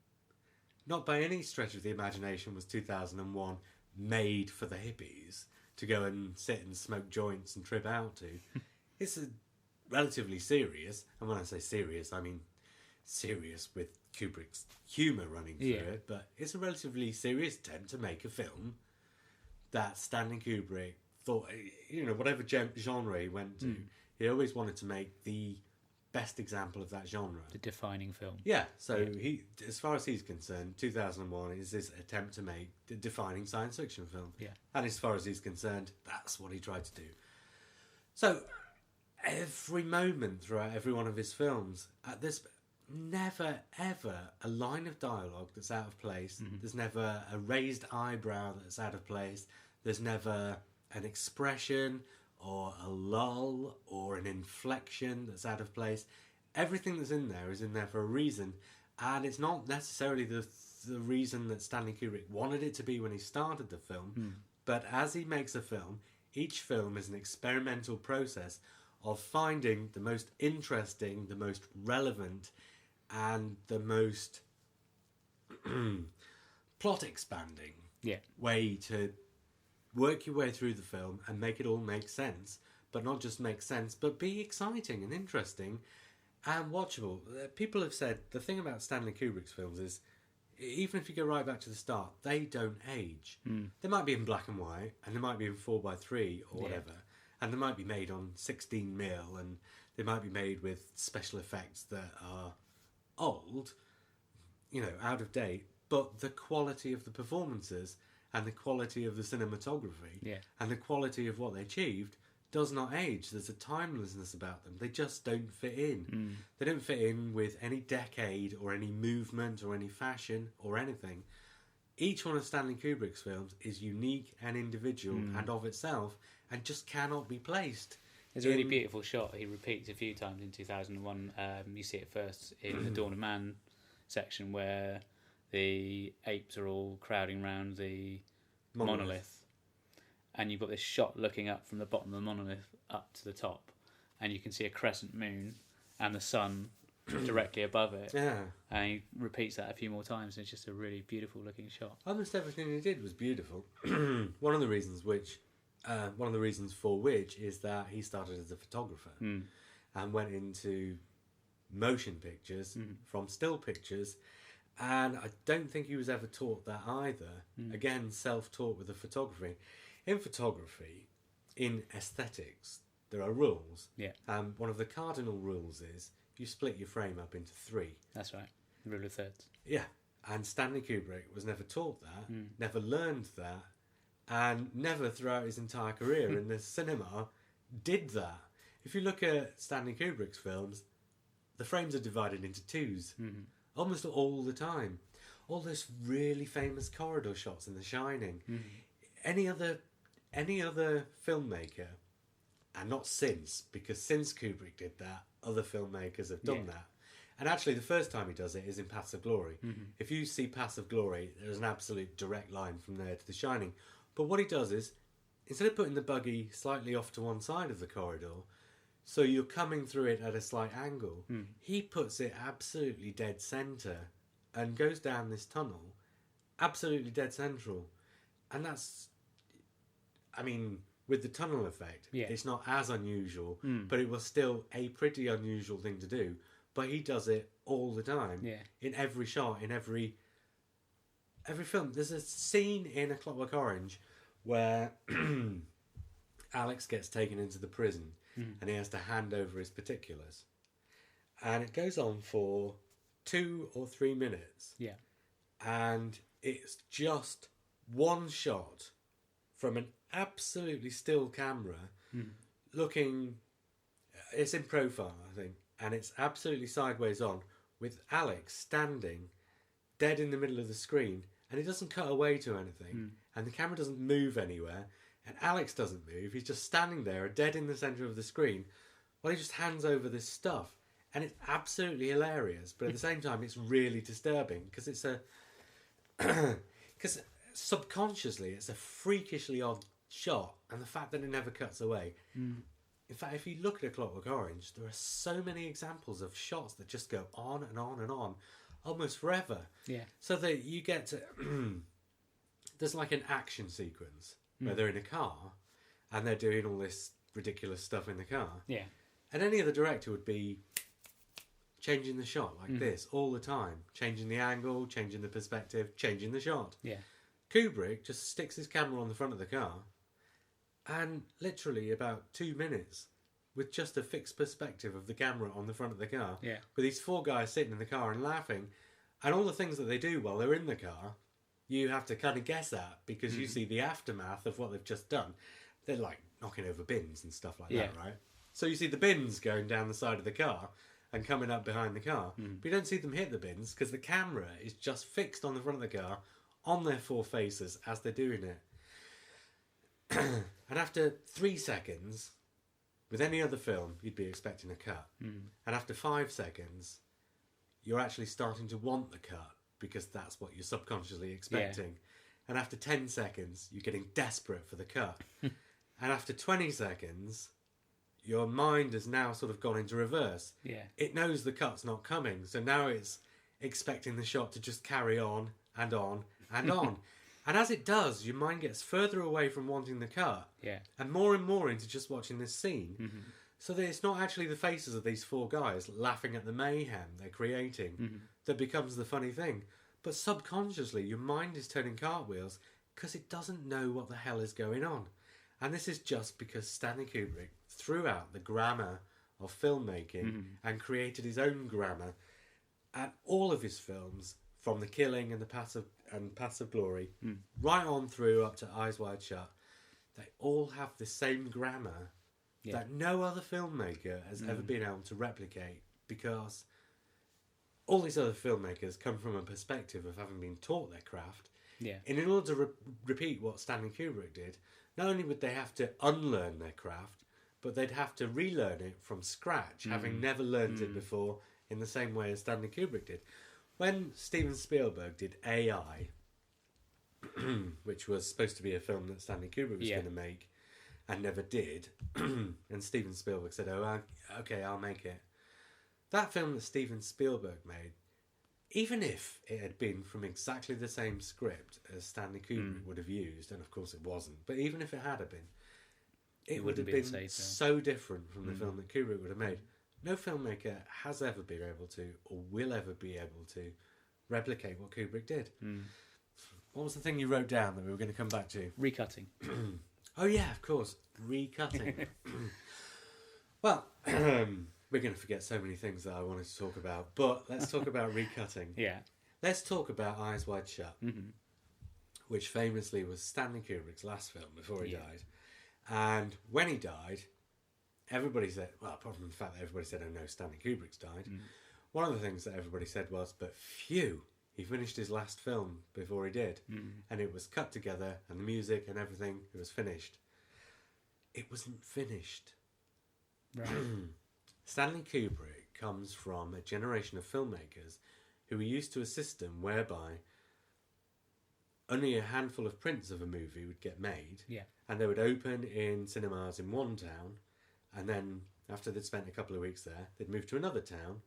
Not by any stretch of the imagination was 2001 made for the hippies to go and sit and smoke joints and trip out to. It's a relatively serious, and when I say serious, I mean serious with Kubrick's humour running through it, but it's a relatively serious attempt to make a film that Stanley Kubrick thought, whatever genre he went to, he always wanted to make the best example of that genre. The defining film. Yeah, so he, as far as he's concerned, 2001 is his attempt to make the defining science fiction film. Yeah. And as far as he's concerned, that's what he tried to do. So, every moment throughout every one of his films, never ever a line of dialogue that's out of place. There's never a raised eyebrow that's out of place. There's never an expression or a lull or an inflection that's out of place. Everything that's in there is in there for a reason, and it's not necessarily the reason that Stanley Kubrick wanted it to be when he started the film, but as he makes a film, each film is an experimental process of finding the most interesting, the most relevant, and the most plot expanding way to work your way through the film and make it all make sense, but not just make sense, but be exciting and interesting and watchable. People have said the thing about Stanley Kubrick's films is, even if you go right back to the start, they don't age. They might be in black and white, and they might be in 4:3 or whatever, and they might be made on 16mm, and they might be made with special effects that are old, out of date, but the quality of the performances and the quality of the cinematography and the quality of what they achieved does not age. There's a timelessness about them. They just don't fit in. They don't fit in with any decade or any movement or any fashion or anything. Each one of Stanley Kubrick's films is unique and individual and of itself and just cannot be placed. There's a really beautiful shot he repeats a few times in 2001. You see it first in the Dawn of Man section where the apes are all crowding around the monolith. And you've got this shot looking up from the bottom of the monolith up to the top, and you can see a crescent moon and the sun directly above it. Yeah. And he repeats that a few more times, and it's just a really beautiful looking shot. Almost everything he did was beautiful. One of the reasons for which is that he started as a photographer and went into motion pictures from still pictures. And I don't think he was ever taught that either. Again, self-taught with the photography. In photography, in aesthetics, there are rules. Yeah. One of the cardinal rules is you split your frame up into 3. That's right. The rule of thirds. Yeah. And Stanley Kubrick was never taught that, never learned that, and never throughout his entire career in the cinema did that. If you look at Stanley Kubrick's films, the frames are divided into 2s. Almost all the time. All those really famous corridor shots in The Shining. Any other filmmaker, and not since, because since Kubrick did that, other filmmakers have done that. And actually, the first time he does it is in Paths of Glory. If you see Paths of Glory, there's an absolute direct line from there to The Shining. But what he does is, instead of putting the buggy slightly off to one side of the corridor, so you're coming through it at a slight angle, he puts it absolutely dead centre and goes down this tunnel, absolutely dead central. And that's, with the tunnel effect, it's not as unusual, but it was still a pretty unusual thing to do. But he does it all the time, in every shot, in every film. There's a scene in A Clockwork Orange where Alex gets taken into the prison and he has to hand over his particulars. And it goes on for 2 or 3 minutes. Yeah. And it's just one shot from an absolutely still camera looking... It's in profile, I think. And it's absolutely sideways on with Alex standing dead in the middle of the screen. And it doesn't cut away to anything. And the camera doesn't move anywhere. And Alex doesn't move. He's just standing there, dead in the centre of the screen, while he just hands over this stuff. And it's absolutely hilarious, but at the same time, it's really disturbing because it's a... Because subconsciously, it's a freakishly odd shot, and the fact that it never cuts away. In fact, if you look at A Clockwork Orange, there are so many examples of shots that just go on and on and on, almost forever. Yeah. So that you get to... There's like an action sequence where they're in a car and they're doing all this ridiculous stuff in the car. Yeah. And any other director would be changing the shot like this all the time. Changing the angle, changing the perspective, changing the shot. Yeah. Kubrick just sticks his camera on the front of the car and literally about 2 minutes with just a fixed perspective of the camera on the front of the car. Yeah. With these 4 guys sitting in the car and laughing. And all the things that they do while they're in the car, you have to kind of guess at because you see the aftermath of what they've just done. They're like knocking over bins and stuff like that, right? So you see the bins going down the side of the car and coming up behind the car. But you don't see them hit the bins because the camera is just fixed on the front of the car on their 4 faces as they're doing it. And after 3 seconds, with any other film, you'd be expecting a cut. And after 5 seconds, you're actually starting to want the cut because that's what you're subconsciously expecting. And after 10 seconds, you're getting desperate for the cut. And after 20 seconds, your mind has now sort of gone into reverse. Yeah. It knows the cut's not coming, so now it's expecting the shot to just carry on and on and on. And as it does, your mind gets further away from wanting the cut and more into just watching this scene. So that it's not actually the faces of these 4 guys laughing at the mayhem they're creating that becomes the funny thing. But subconsciously, your mind is turning cartwheels because it doesn't know what the hell is going on. And this is just because Stanley Kubrick threw out the grammar of filmmaking and created his own grammar. And all of his films, from The Killing and Paths of Glory, right on through up to Eyes Wide Shut, they all have the same grammar that no other filmmaker has ever been able to replicate, because all these other filmmakers come from a perspective of having been taught their craft. Yeah. And in order to repeat what Stanley Kubrick did, not only would they have to unlearn their craft, but they'd have to relearn it from scratch, having never learned it before in the same way as Stanley Kubrick did. When Steven Spielberg did AI, which was supposed to be a film that Stanley Kubrick was going to make and never did, and Steven Spielberg said, "Oh, okay, I'll make it." That film that Steven Spielberg made, even if it had been from exactly the same script as Stanley Kubrick would have used, and of course it wasn't, but even if it had been, it would have been so different from the film that Kubrick would have made. No filmmaker has ever been able to, or will ever be able to, replicate what Kubrick did. What was the thing you wrote down that we were going to come back to? Recutting. Oh yeah, of course, recutting. Well, we're going to forget so many things that I wanted to talk about, but let's talk about recutting. Yeah. Let's talk about Eyes Wide Shut, which famously was Stanley Kubrick's last film before he died. And when he died, everybody said, well, apart from the fact that everybody said, "Oh no, Stanley Kubrick's died," one of the things that everybody said was, "But phew, he finished his last film before he did." And it was cut together, and the music and everything, it was finished. It wasn't finished. Right. Stanley Kubrick comes from a generation of filmmakers who were used to a system whereby only a handful of prints of a movie would get made, and they would open in cinemas in one town, and then after they'd spent a couple of weeks there, they'd move to another town,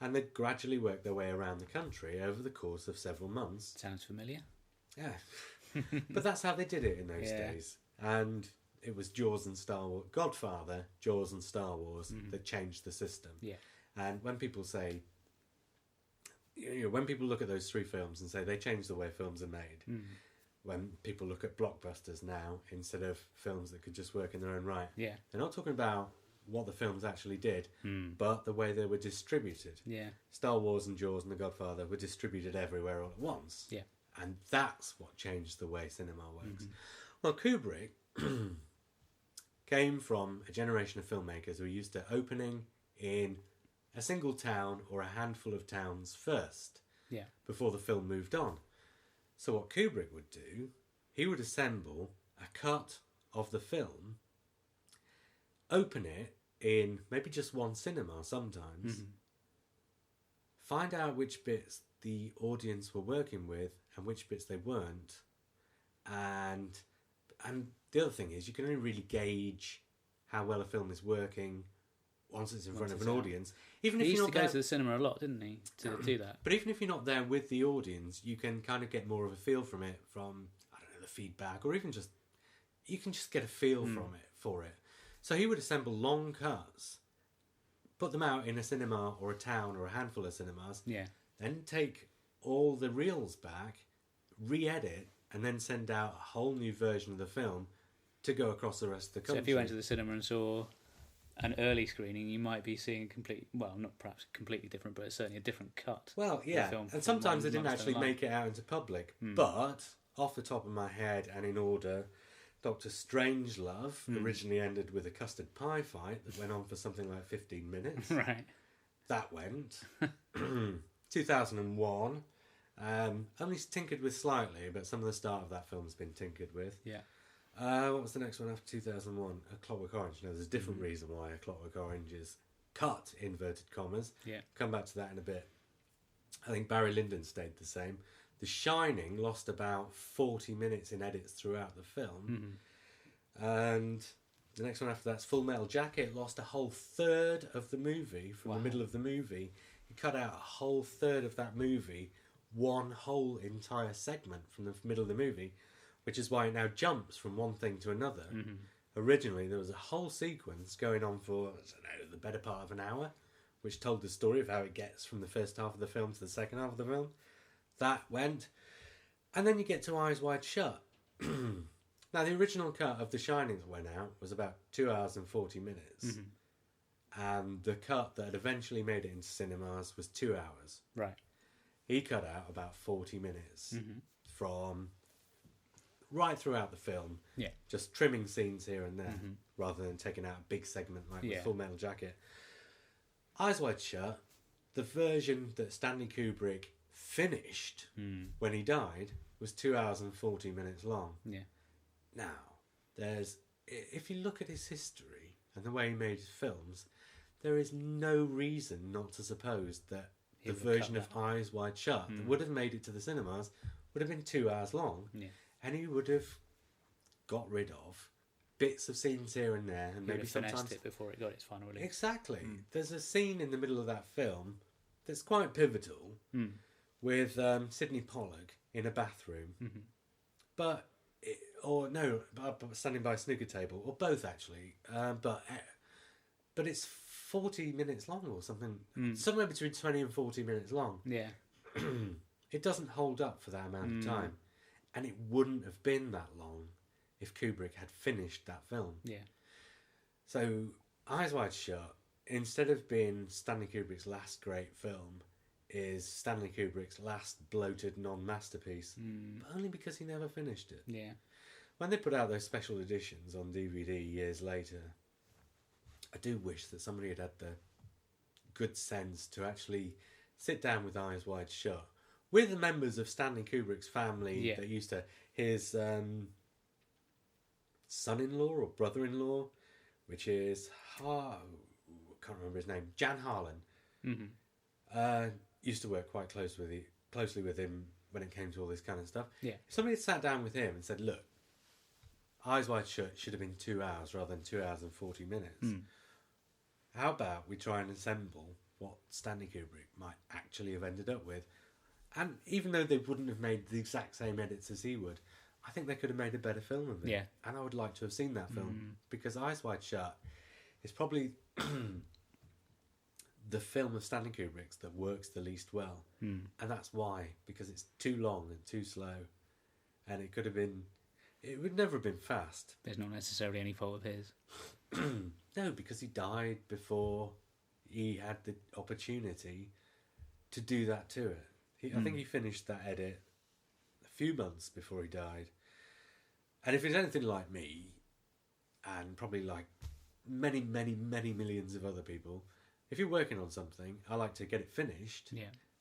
and they'd gradually work their way around the country over the course of several months. Sounds familiar. Yeah. But that's how they did it in those days. And it was Jaws and Star Wars, Godfather, Jaws and Star Wars that changed the system. Yeah. And when people say, when people look at those 3 films and say they changed the way films are made, when people look at blockbusters now instead of films that could just work in their own right, they're not talking about what the films actually did, but the way they were distributed. Yeah. Star Wars and Jaws and The Godfather were distributed everywhere all at once. Yeah. And that's what changed the way cinema works. Well, Kubrick came from a generation of filmmakers who were used to opening in a single town or a handful of towns first, before the film moved on. So what Kubrick would do, he would assemble a cut of the film, open it in maybe just one cinema sometimes, find out which bits the audience were working with and which bits they weren't, and the other thing is you can only really gauge how well a film is working once it's in front of an audience. Even if he you're used not to go there, to the cinema a lot, didn't he, to do that? but even if you're not there with the audience, you can kind of get more of a feel from it, from, I don't know, the feedback, or even just, you can just get a feel from it, for it. So he would assemble long cuts, put them out in a cinema or a town or a handful of cinemas, then take all the reels back, re-edit, and then send out a whole new version of the film to go across the rest of the country. So if you went to the cinema and saw an early screening, you might be seeing not perhaps completely different, but certainly a different cut. Well, yeah, and sometimes they didn't actually make it out into public. But, off the top of my head and in order, Dr. Strangelove originally ended with a custard pie fight that went on for something like 15 minutes. Right. That went. 2001. Only tinkered with slightly, but some of the start of that film's been tinkered with. Yeah. What was the next one after 2001? A Clockwork Orange. No, there's a different reason why A Clockwork Orange is cut, inverted commas. Yeah. Come back to that in a bit. I think Barry Lyndon stayed the same. The Shining lost about 40 minutes in edits throughout the film. And the next one after that's Full Metal Jacket, lost a whole third of the movie from the middle of the movie. He cut out a whole third of that movie, one whole entire segment from the middle of the movie, which is why it now jumps from one thing to another. Originally, there was a whole sequence going on for, I don't know, the better part of an hour, which told the story of how it gets from the first half of the film to the second half of the film. That went. And then you get to Eyes Wide Shut. Now, the original cut of The Shining that went out was about 2 hours and 40 minutes. And the cut that had eventually made it into cinemas was 2 hours. Right. He cut out about 40 minutes from right throughout the film. Yeah. Just trimming scenes here and there, rather than taking out a big segment like with Full Metal Jacket. Eyes Wide Shut, the version that Stanley Kubrick finished when he died, was 2 hours and 40 minutes long. Yeah. Now, if you look at his history and the way he made his films, there is no reason not to suppose that the version of Eyes Wide Shut that would have made it to the cinemas would have been 2 hours long. Yeah. And he would have got rid of bits of scenes here and there, and maybe sometimes finessed it before it got its final release. Exactly. There's a scene in the middle of that film that's quite pivotal with Sidney Pollack in a bathroom, but standing by a snooker table, or both actually. But it's 40 minutes long or something, somewhere between 20 and 40 minutes long. Yeah. It doesn't hold up for that amount of time. And it wouldn't have been that long if Kubrick had finished that film. Yeah. So, Eyes Wide Shut, instead of being Stanley Kubrick's last great film, is Stanley Kubrick's last bloated non-masterpiece. But only because he never finished it. Yeah. When they put out those special editions on DVD years later, I do wish that somebody had had the good sense to actually sit down with Eyes Wide Shut with the members of Stanley Kubrick's family that used to, his son-in-law or brother-in-law, which is, I can't remember his name, Jan Harlan, used to work quite closely with him when it came to all this kind of stuff. Yeah. If somebody had sat down with him and said, look, Eyes Wide Shut should have been 2 hours rather than 2 hours and 40 minutes. How about we try and assemble what Stanley Kubrick might actually have ended up with? And even though they wouldn't have made the exact same edits as he would, I think they could have made a better film of it. Yeah. And I would like to have seen that film, because Eyes Wide Shut is probably the film of Stanley Kubrick's that works the least well. And that's why, because it's too long and too slow. And it would never have been fast. There's not necessarily any fault of his. No, because he died before he had the opportunity to do that to it. I think he finished that edit a few months before he died. And if it's anything like me, and probably like many, many, many millions of other people, if you're working on something, I like to get it finished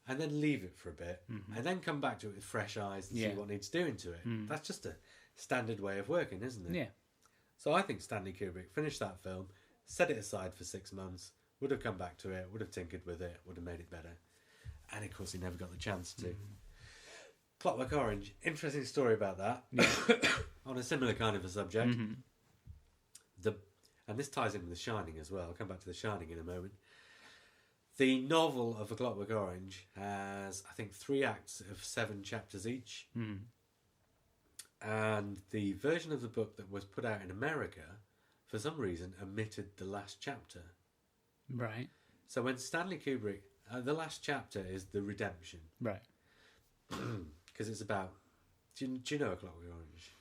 and then leave it for a bit and then come back to it with fresh eyes and see what needs doing to it. That's just a standard way of working, isn't it? Yeah. So I think Stanley Kubrick finished that film, set it aside for 6 months, would have come back to it, would have tinkered with it, would have made it better. And of course he never got the chance to. Clockwork Orange, interesting story about that. On a similar kind of a subject. And this ties in with The Shining as well. I'll come back to The Shining in a moment. The novel of A Clockwork Orange has, I think, 3 acts of 7 chapters each. And the version of the book that was put out in America, for some reason, omitted the last chapter. Right. So when Stanley Kubrick... the last chapter is the redemption. Right. Because it's about... Do you know A Clockwork Orange?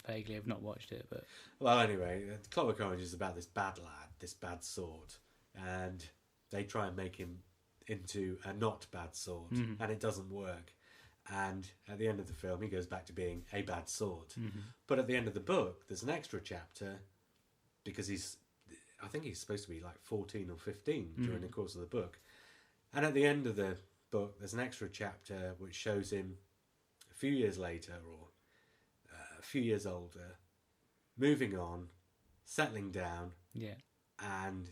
Vaguely, I've not watched it, but... Well, anyway, Clockwork Orange is about this bad lad, this bad sort, and they try and make him into a not bad sort, and it doesn't work. And at the end of the film, he goes back to being a bad sort. But at the end of the book, there's an extra chapter, because I think he's supposed to be like 14 or 15 during the course of the book. And at the end of the book, there's an extra chapter which shows him a few years later, or a few years older, moving on, settling down, and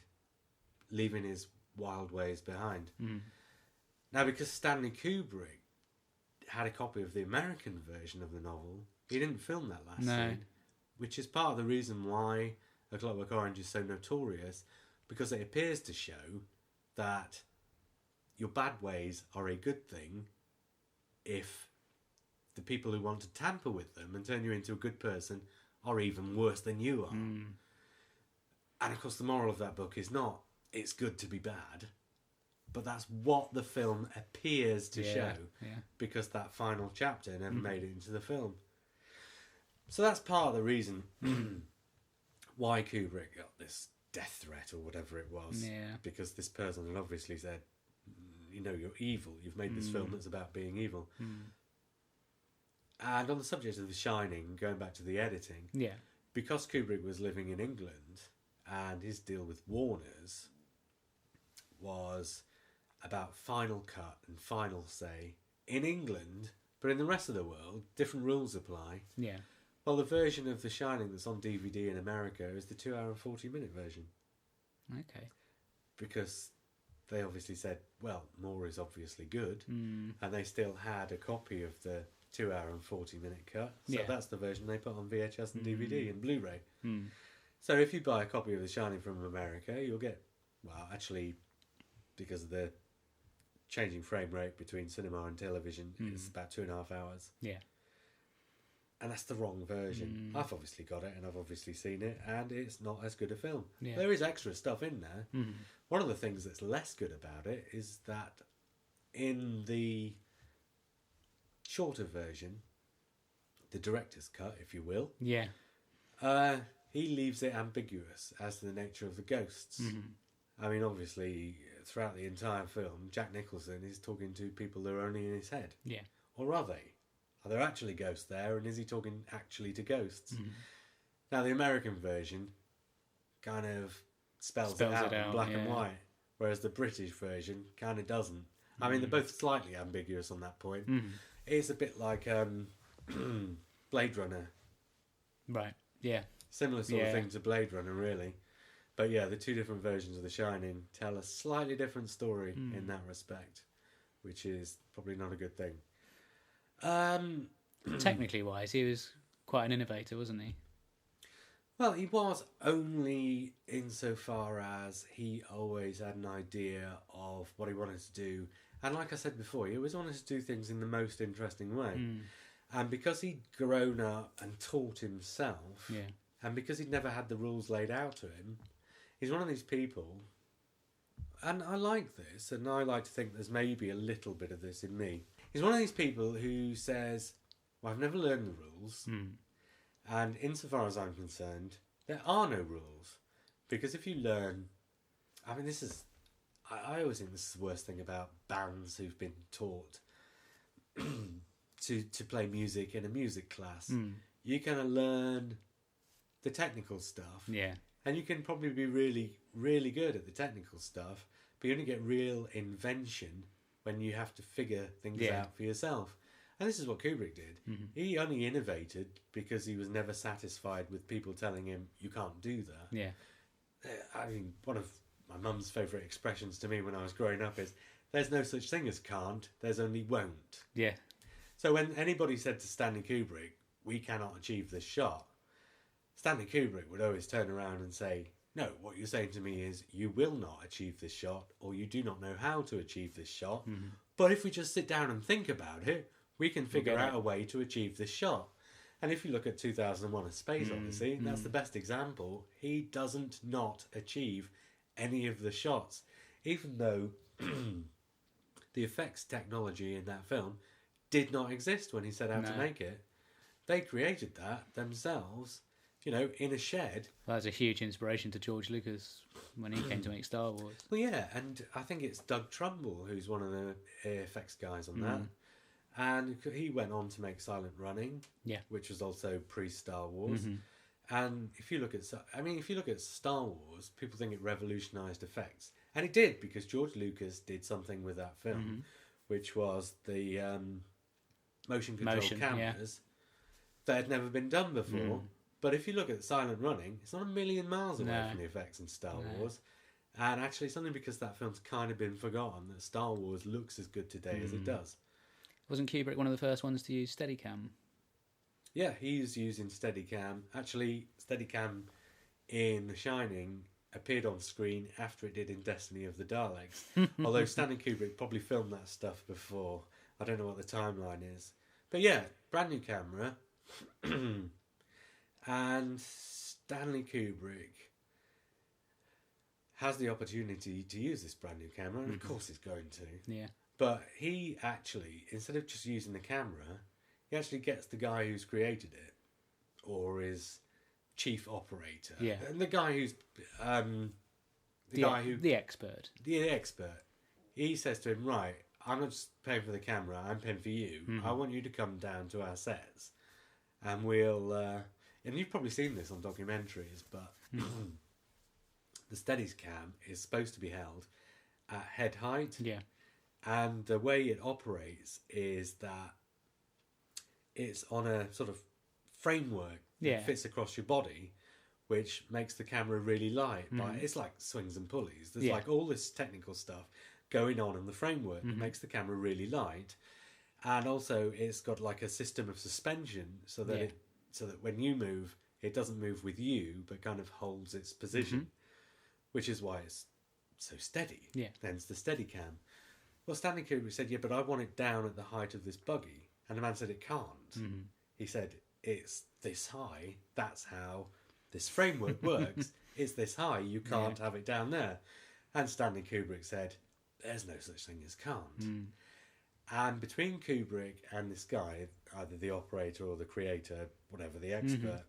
leaving his wild ways behind. Now, because Stanley Kubrick had a copy of the American version of the novel, he didn't film that last scene, which is part of the reason why A Clockwork Orange is so notorious, because it appears to show that your bad ways are a good thing if the people who want to tamper with them and turn you into a good person are even worse than you are. And of course the moral of that book is not, it's good to be bad, but that's what the film appears to show, because that final chapter never made it into the film. So that's part of the reason why Kubrick got this death threat or whatever it was, because this person had obviously said, you know, you're evil, you've made this film that's about being evil. And on the subject of The Shining, going back to the editing, because Kubrick was living in England and his deal with Warner's was about final cut and final say in England, but in the rest of the world, different rules apply. Well, the version of The Shining that's on DVD in America is the 2 hour and 40-minute version. Okay. Because they obviously said, well, more is obviously good, and they still had a copy of the 2 hour and 40-minute cut. So that's the version they put on VHS and DVD and Blu-ray. So if you buy a copy of The Shining from America, you'll get, well, actually, because of the changing frame rate between cinema and television, it's about 2.5 hours. And that's the wrong version. I've obviously got it and I've obviously seen it, and it's not as good a film. There is extra stuff in there. One of the things that's less good about it is that in the shorter version, the director's cut, if you will, he leaves it ambiguous as to the nature of the ghosts. I mean, obviously, throughout the entire film, Jack Nicholson is talking to people that are only in his head. Or are they? Are there actually ghosts there, and is he talking actually to ghosts? Now, the American version kind of spells it out in black and white, whereas the British version kind of doesn't. I mean, they're both slightly ambiguous on that point. It's a bit like Blade Runner. Right, Similar sort of thing to Blade Runner, really. But yeah, the two different versions of The Shining tell a slightly different story in that respect, which is probably not a good thing. Technically wise, he was quite an innovator, wasn't he? Well, he was, only insofar as he always had an idea of what he wanted to do. And like I said before, he always wanted to do things in the most interesting way. And because he'd grown up and taught himself, and because he'd never had the rules laid out to him, he's one of these people, and I like this, and I like to think there's maybe a little bit of this in me. He's one of these people who says, well, I've never learned the rules, and insofar as I'm concerned, there are no rules. Because if you learn... I mean, this is... I always think this is the worst thing about bands who've been taught to play music in a music class. You kind of learn the technical stuff. And you can probably be really, really good at the technical stuff, but you only get real invention when you have to figure things out for yourself. And this is what Kubrick did. Mm-hmm. He only innovated because he was never satisfied with people telling him, you can't do that. Yeah. I mean, one of my mum's favourite expressions to me when I was growing up is, there's no such thing as can't, there's only won't. Yeah. So when anybody said to Stanley Kubrick, we cannot achieve this shot, Stanley Kubrick would always turn around and say, no, what you're saying to me is you will not achieve this shot, or you do not know how to achieve this shot. Mm-hmm. But if we just sit down and think about it, we can figure out a way to achieve this shot. And if you look at 2001: A Space Odyssey, that's the best example. He doesn't not achieve any of the shots, even though the effects technology in that film did not exist when he set out to make it. They created that themselves, you know, in a shed. That was a huge inspiration to George Lucas when he came to make Star Wars. Well, yeah, and I think it's Doug Trumbull who's one of the effects guys on that. And he went on to make Silent Running, which was also pre-Star Wars. And if you look at Star Wars, people think it revolutionised effects. And it did, because George Lucas did something with that film, which was the motion control cameras that had never been done before. But if you look at Silent Running, it's not a million miles away from the effects in Star Wars. And actually, it's only because that film's kind of been forgotten that Star Wars looks as good today as it does. Wasn't Kubrick one of the first ones to use Steadicam? Yeah, he's using Steadicam. Actually, Steadicam in The Shining appeared on screen after it did in Destiny of the Daleks. Although Stanley Kubrick probably filmed that stuff before. I don't know what the timeline is. But yeah, brand new camera. And Stanley Kubrick has the opportunity to use this brand new camera, and of course he's going to. Yeah. But he actually, instead of just using the camera, he actually gets the guy who's created it, or his chief operator. Yeah. And the guy who's... the expert. The expert. He says to him, right, I'm not just paying for the camera, I'm paying for you. I want you to come down to our sets. And we'll... and you've probably seen this on documentaries, but the Steadicam is supposed to be held at head height. Yeah. And the way it operates is that it's on a sort of framework that fits across your body, which makes the camera really light. But it's like swings and pulleys. There's like all this technical stuff going on in the framework that makes the camera really light. And also it's got like a system of suspension so that when you move, it doesn't move with you, but kind of holds its position, which is why it's so steady. Yeah. Hence the Steadicam. Well, Stanley Kubrick said, yeah, but I want it down at the height of this buggy. And the man said, it can't. He said, it's this high. That's how this framework works. It's this high. You can't have it down there. And Stanley Kubrick said, there's no such thing as can't. And between Kubrick and this guy, either the operator or the creator, whatever, the expert,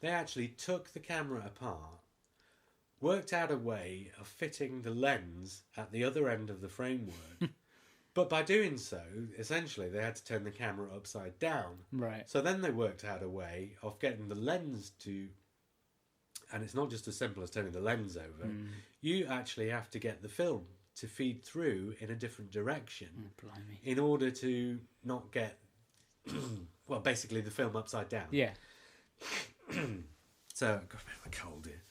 they actually took the camera apart, worked out a way of fitting the lens at the other end of the framework. But by doing so, essentially, they had to turn the camera upside down. Right. So then they worked out a way of getting the lens to... And it's not just as simple as turning the lens over. You actually have to get the film to feed through in a different direction in order to not get... well, basically the film upside down. Yeah. So, I've got a bit of a cold here.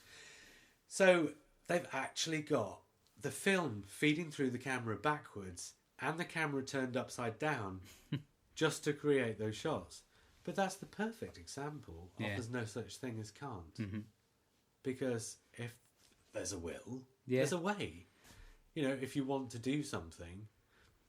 So they've actually got the film feeding through the camera backwards and the camera turned upside down just to create those shots. But that's the perfect example of there's no such thing as can't. Because if there's a will, there's a way. You know, if you want to do something,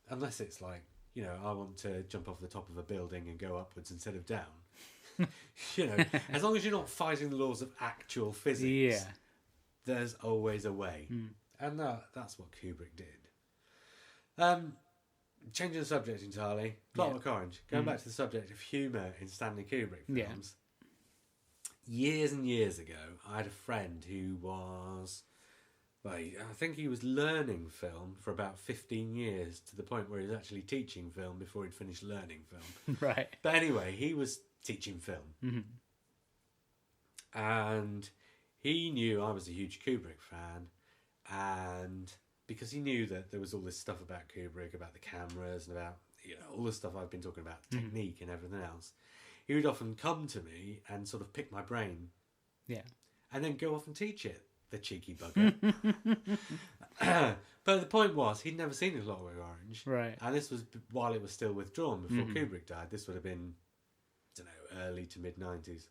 unless it's like, you know, I want to jump off the top of a building and go upwards instead of down. You know, as long as you're not fighting the laws of actual physics, there's always a way. And that's what Kubrick did. Changing the subject entirely, Clockwork Orange. Going back to the subject of humour in Stanley Kubrick films. Years and years ago, I had a friend who was... Well, I think he was learning film for about 15 years, to the point where he was actually teaching film before he'd finished learning film. Right. But anyway, he was teaching film. And he knew I was a huge Kubrick fan, and because he knew that there was all this stuff about Kubrick, about the cameras, and about all the stuff I've been talking about, technique and everything else, he would often come to me and sort of pick my brain. Yeah. And then go off and teach it, the cheeky bugger. But the point was, he'd never seen A Clockwork Orange. Right. And this was while it was still withdrawn, before Kubrick died. This would have been, I don't know, early to mid-90s.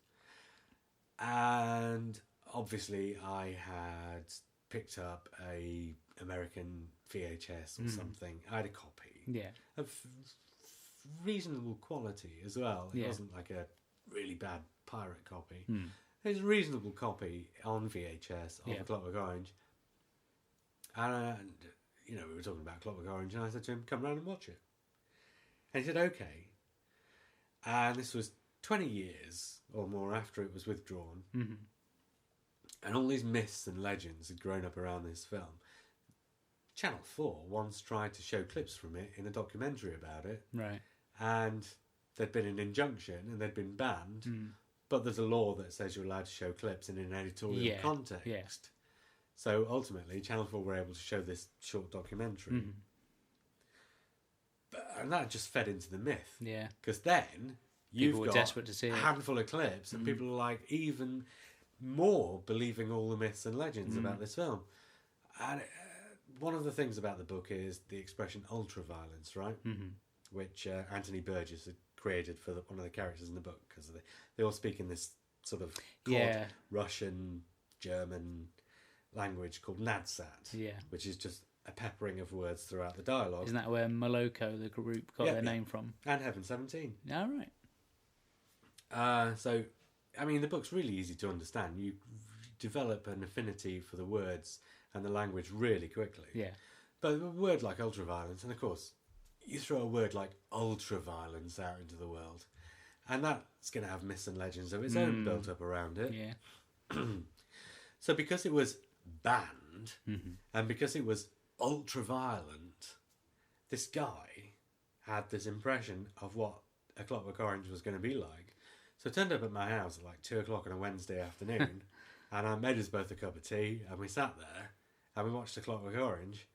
And obviously I had picked up a American VHS or something. I had a copy of reasonable quality as well. It wasn't like a really bad pirate copy. It was a reasonable copy on VHS of A Clockwork Orange. And, we were talking about Clockwork Orange, and I said to him, come round and watch it. And he said, okay. And this was 20 years or more after it was withdrawn. And all these myths and legends had grown up around this film. Channel 4 once tried to show clips from it in a documentary about it. Right. And there'd been an injunction and they'd been banned. But there's a law that says you're allowed to show clips in an editorial context. Yeah. So ultimately, Channel 4 were able to show this short documentary. And that just fed into the myth. Yeah. Because then People were got desperate to see a it. handful of clips and people are like even more believing all the myths and legends about this film. And one of the things about the book is the expression ultra-violence, right? Which Anthony Burgess had created for one of the characters in the book, because they all speak in this sort of Russian, German language called Nadsat, which is just a peppering of words throughout the dialogue. Isn't that where Moloko, the group, got their name from? And Heaven 17. All right. So, I mean, the book's really easy to understand. You develop an affinity for the words and the language really quickly. Yeah. But a word like ultraviolence, and of course, you throw a word like ultraviolence out into the world, and that's going to have myths and legends of its own built up around it. Yeah. So because it was banned, and because it was ultra-violent, this guy had this impression of what A Clockwork Orange was going to be like. So I turned up at my house at like 2 o'clock on a Wednesday afternoon, and I made us both a cup of tea, and we sat there, and we watched A Clockwork Orange,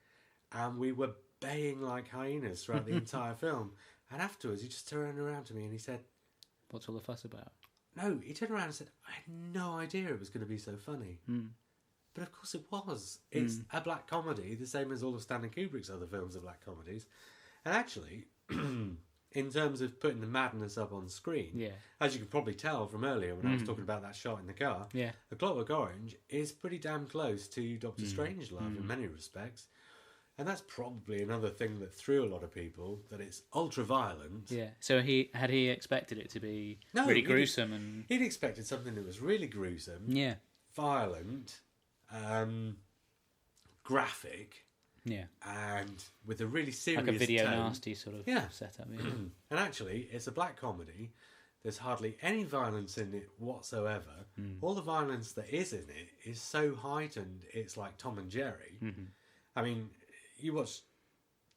and we were baying like hyenas throughout the entire film. And afterwards, he just turned around to me and he said, "What's all the fuss about?" No, he turned around and said, "I had no idea it was going to be so funny." But of course it was. It's a black comedy, the same as all of Stanley Kubrick's other films are black comedies. And actually, in terms of putting the madness up on screen, as you could probably tell from earlier when I was talking about that shot in the car, A Clockwork Orange is pretty damn close to Doctor Strangelove in many respects. And that's probably another thing that threw a lot of people, that it's ultra-violent. Yeah, so he expected it to be really gruesome. And he'd expected something that was really gruesome, violent, graphic, and with a really serious like a video tone. nasty sort of setup. Yeah. And actually, it's a black comedy. There's hardly any violence in it whatsoever. All the violence that is in it is so heightened, it's like Tom and Jerry. I mean, you watch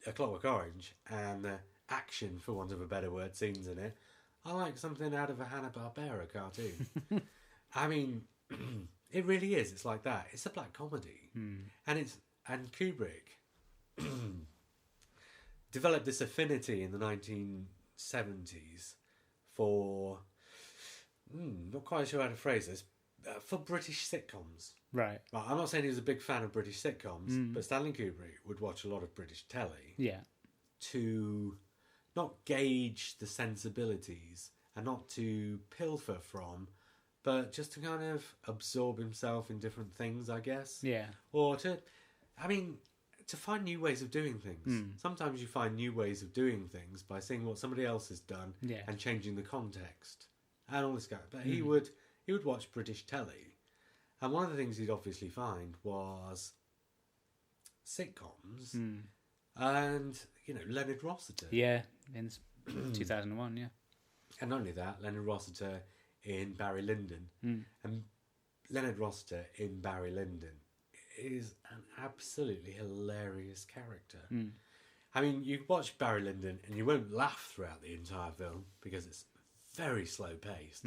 A Clockwork Orange, and the action, for want of a better word, scenes in it are like something out of a Hanna-Barbera cartoon. I mean, it really is. It's like that. It's a black comedy. And Kubrick developed this affinity in the 1970s for, not quite sure how to phrase this, for British sitcoms. Right. Well, I'm not saying he was a big fan of British sitcoms, but Stanley Kubrick would watch a lot of British telly to not gauge the sensibilities and not to pilfer from, but just to kind of absorb himself in different things, I guess. Yeah. Or to find new ways of doing things. Sometimes you find new ways of doing things by seeing what somebody else has done and changing the context and all this kind of. But he would watch British telly. And one of the things he'd obviously find was sitcoms and, Leonard Rossiter. Yeah, in 2001, yeah. And not only that, Leonard Rossiter in Barry Lyndon. And Leonard Rossiter in Barry Lyndon is an absolutely hilarious character. I mean, you watch Barry Lyndon and you won't laugh throughout the entire film because it's very slow-paced.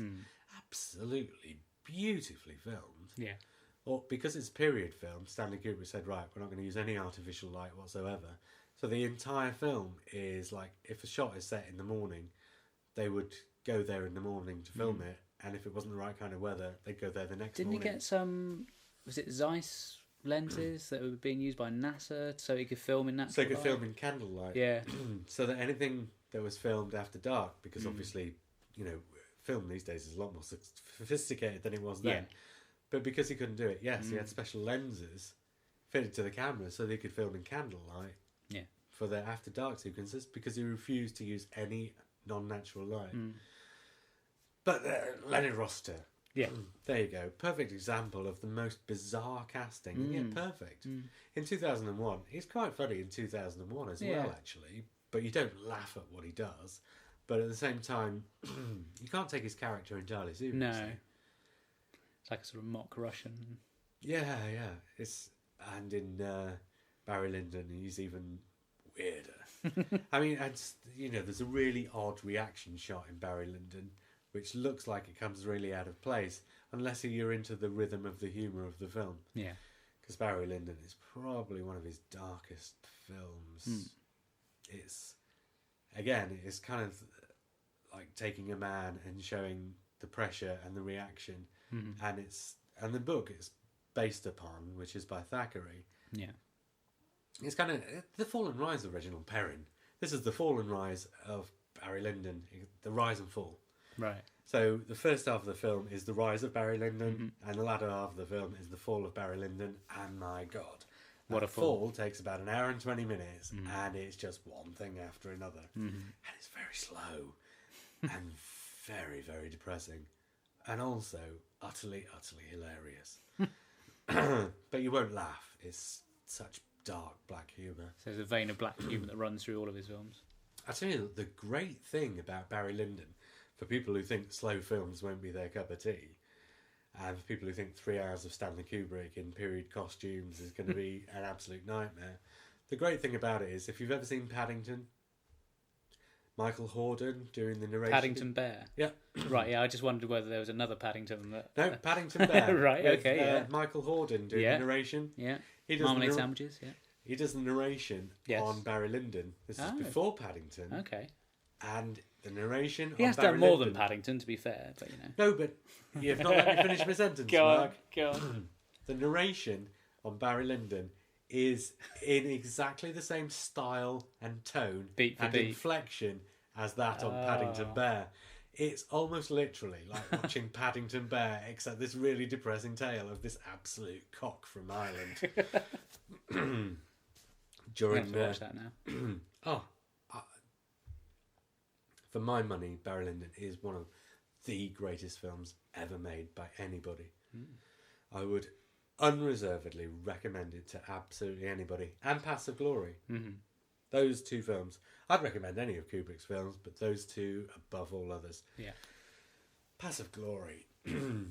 Absolutely beautifully filmed. Yeah. Or because it's a period film, Stanley Kubrick said, right, we're not going to use any artificial light whatsoever. So the entire film is like, if a shot is set in the morning, they would go there in the morning to film it, and if it wasn't the right kind of weather, they'd go there the next morning. Didn't he get some, was it Zeiss lenses that were being used by NASA so he could film in natural So he could light? film in candlelight. Yeah. So that anything that was filmed after dark, because obviously, film these days is a lot more sophisticated than it was then. Yeah. But because he couldn't do it, yes, he had special lenses fitted to the camera so they could film in candlelight. Yeah. For their after dark sequences, because he refused to use any non-natural light. But Leonard Rossiter, there you go, perfect example of the most bizarre casting, and yet perfect. In 2001, he's quite funny in 2001 as well, actually, but you don't laugh at what he does. But at the same time, you can't take his character entirely seriously. No. It's like a sort of mock Russian. Yeah. And in Barry Lyndon, he's even weirder. I mean, there's a really odd reaction shot in Barry Lyndon, which looks like it comes really out of place, unless you're into the rhythm of the humour of the film. Yeah. Because Barry Lyndon is probably one of his darkest films. It's kind of like taking a man and showing the pressure and the reaction, and the book it's based upon, which is by Thackeray. Yeah. It's kind of the fall and rise of Reginald Perrin. This is the fall and rise of Barry Lyndon, the rise and fall. Right. So the first half of the film is the rise of Barry Lyndon, and the latter half of the film is the fall of Barry Lyndon. And my God, what a fall takes about an hour and 20 minutes, and it's just one thing after another, and it's very slow and very, very depressing, and also utterly, utterly hilarious. But you won't laugh. It's such dark black humour. So there's a vein of black humour that runs through all of his films. I tell you, the great thing about Barry Lyndon, for people who think slow films won't be their cup of tea, and for people who think 3 hours of Stanley Kubrick in period costumes is going to be an absolute nightmare, the great thing about it is, if you've ever seen Paddington, Michael Hordern doing the narration. Paddington Bear? Yeah. Right, yeah, I just wondered whether there was another Paddington that... No, Paddington Bear. Right, with, okay, yeah. Michael Hordern doing the narration. Yeah. He does Marmalade sandwiches, yeah. He does the narration on Barry Lyndon. This is before Paddington. Okay. And the narration he on has Barry done more Lyndon, than Paddington, to be fair, but No, but you've not let me finish my sentence, Mark. Go on. The narration on Barry Lyndon is in exactly the same style and tone beat for and beat. Inflection as that on Paddington Bear. It's almost literally like watching Paddington Bear, except this really depressing tale of this absolute cock from Ireland. During watch that now. For my money, Barry Lyndon is one of the greatest films ever made by anybody. I would unreservedly recommend it to absolutely anybody. And Paths of Glory. Those two films. I'd recommend any of Kubrick's films, but those two above all others. Yeah. Paths of Glory. Do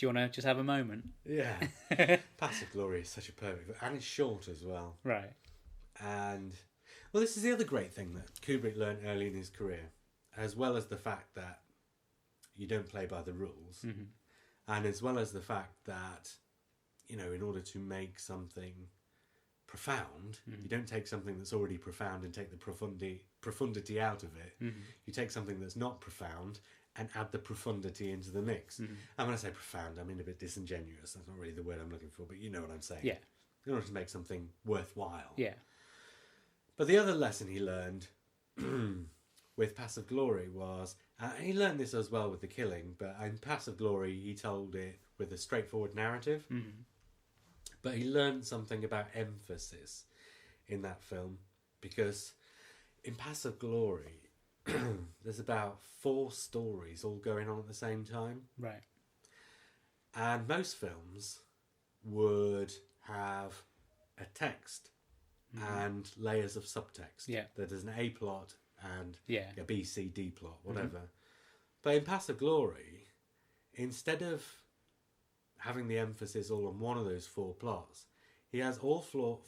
you want to just have a moment? Yeah. Paths of Glory is such a perfect... And it's short as well. Right. And... Well, this is the other great thing that Kubrick learned early in his career, as well as the fact that you don't play by the rules, and as well as the fact that, in order to make something profound, you don't take something that's already profound and take the profundity out of it. You take something that's not profound and add the profundity into the mix. And when I say profound, I mean a bit disingenuous. That's not really the word I'm looking for, but you know what I'm saying. Yeah. In order to make something worthwhile. Yeah. But the other lesson he learned with Paths of Glory was, and he learned this as well with The Killing, but in Paths of Glory he told it with a straightforward narrative. But he learned something about emphasis in that film, because in Paths of Glory there's about 4 stories all going on at the same time. Right. And most films would have a text and layers of subtext. Yeah. There's an A plot and a B, C, D plot, whatever. But in Paths of Glory, instead of having the emphasis all on one of those 4 plots, he has all 4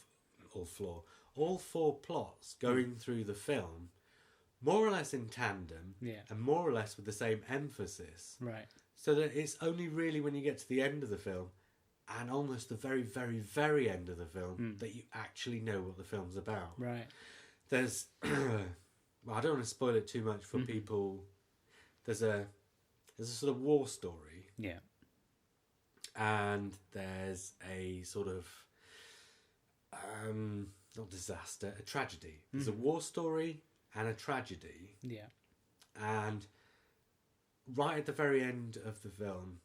plots going through the film, more or less in tandem, and more or less with the same emphasis. Right. So that it's only really when you get to the end of the film and almost the very, very, very end of the film that you actually know what the film's about. Right. There's, well, I don't want to spoil it too much for people. There's a sort of war story. Yeah. And there's a sort of, not disaster, a tragedy. There's a war story and a tragedy. Yeah. And right at the very end of the film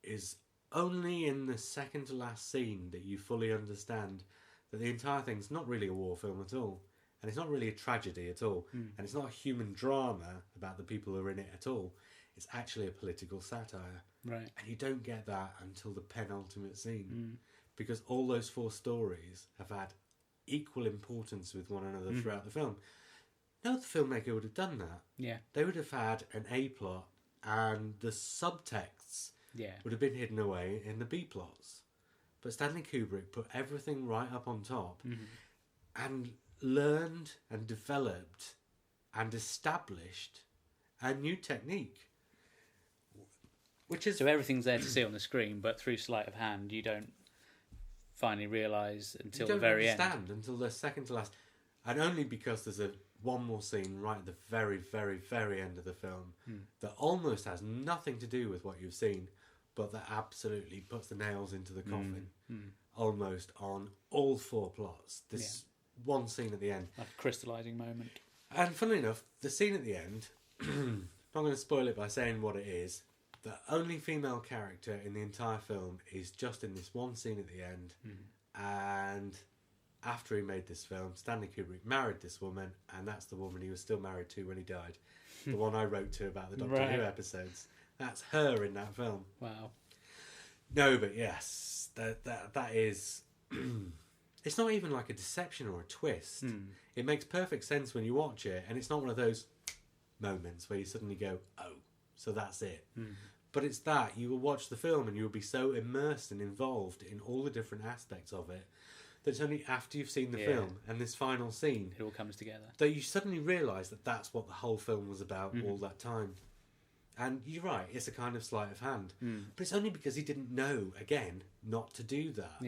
is only in the second to last scene that you fully understand that the entire thing's not really a war film at all. And it's not really a tragedy at all. And it's not a human drama about the people who are in it at all. It's actually a political satire. Right. And you don't get that until the penultimate scene. Because all those 4 stories have had equal importance with one another throughout the film. No other filmmaker would have done that. Yeah. They would have had an A plot and the subtexts would have been hidden away in the B plots. But Stanley Kubrick put everything right up on top and learned and developed and established a new technique. Which is... So everything's there to see on the screen, but through sleight of hand, you don't finally realise until the very end. You don't understand until the second to last. And only because there's one more scene right at the very, very, very end of the film that almost has nothing to do with what you've seen, but that absolutely puts the nails into the coffin. Almost on all 4 plots. This one scene at the end. Like a crystallising moment. And funnily enough, the scene at the end, I'm not going to spoil it by saying what it is, the only female character in the entire film is just in this one scene at the end. And after he made this film, Stanley Kubrick married this woman, and that's the woman he was still married to when he died. The one I wrote to about the Doctor Who episodes. That's her in that film. Wow. No, but yes, that is... It's not even like a deception or a twist. It makes perfect sense when you watch it, and it's not one of those moments where you suddenly go, oh, so that's it. But it's that you will watch the film and you'll be so immersed and involved in all the different aspects of it that it's only after you've seen the film and this final scene it all comes together that you suddenly realise that that's what the whole film was about all that time. And you're right, it's a kind of sleight of hand, but it's only because he didn't know, again, not to do that.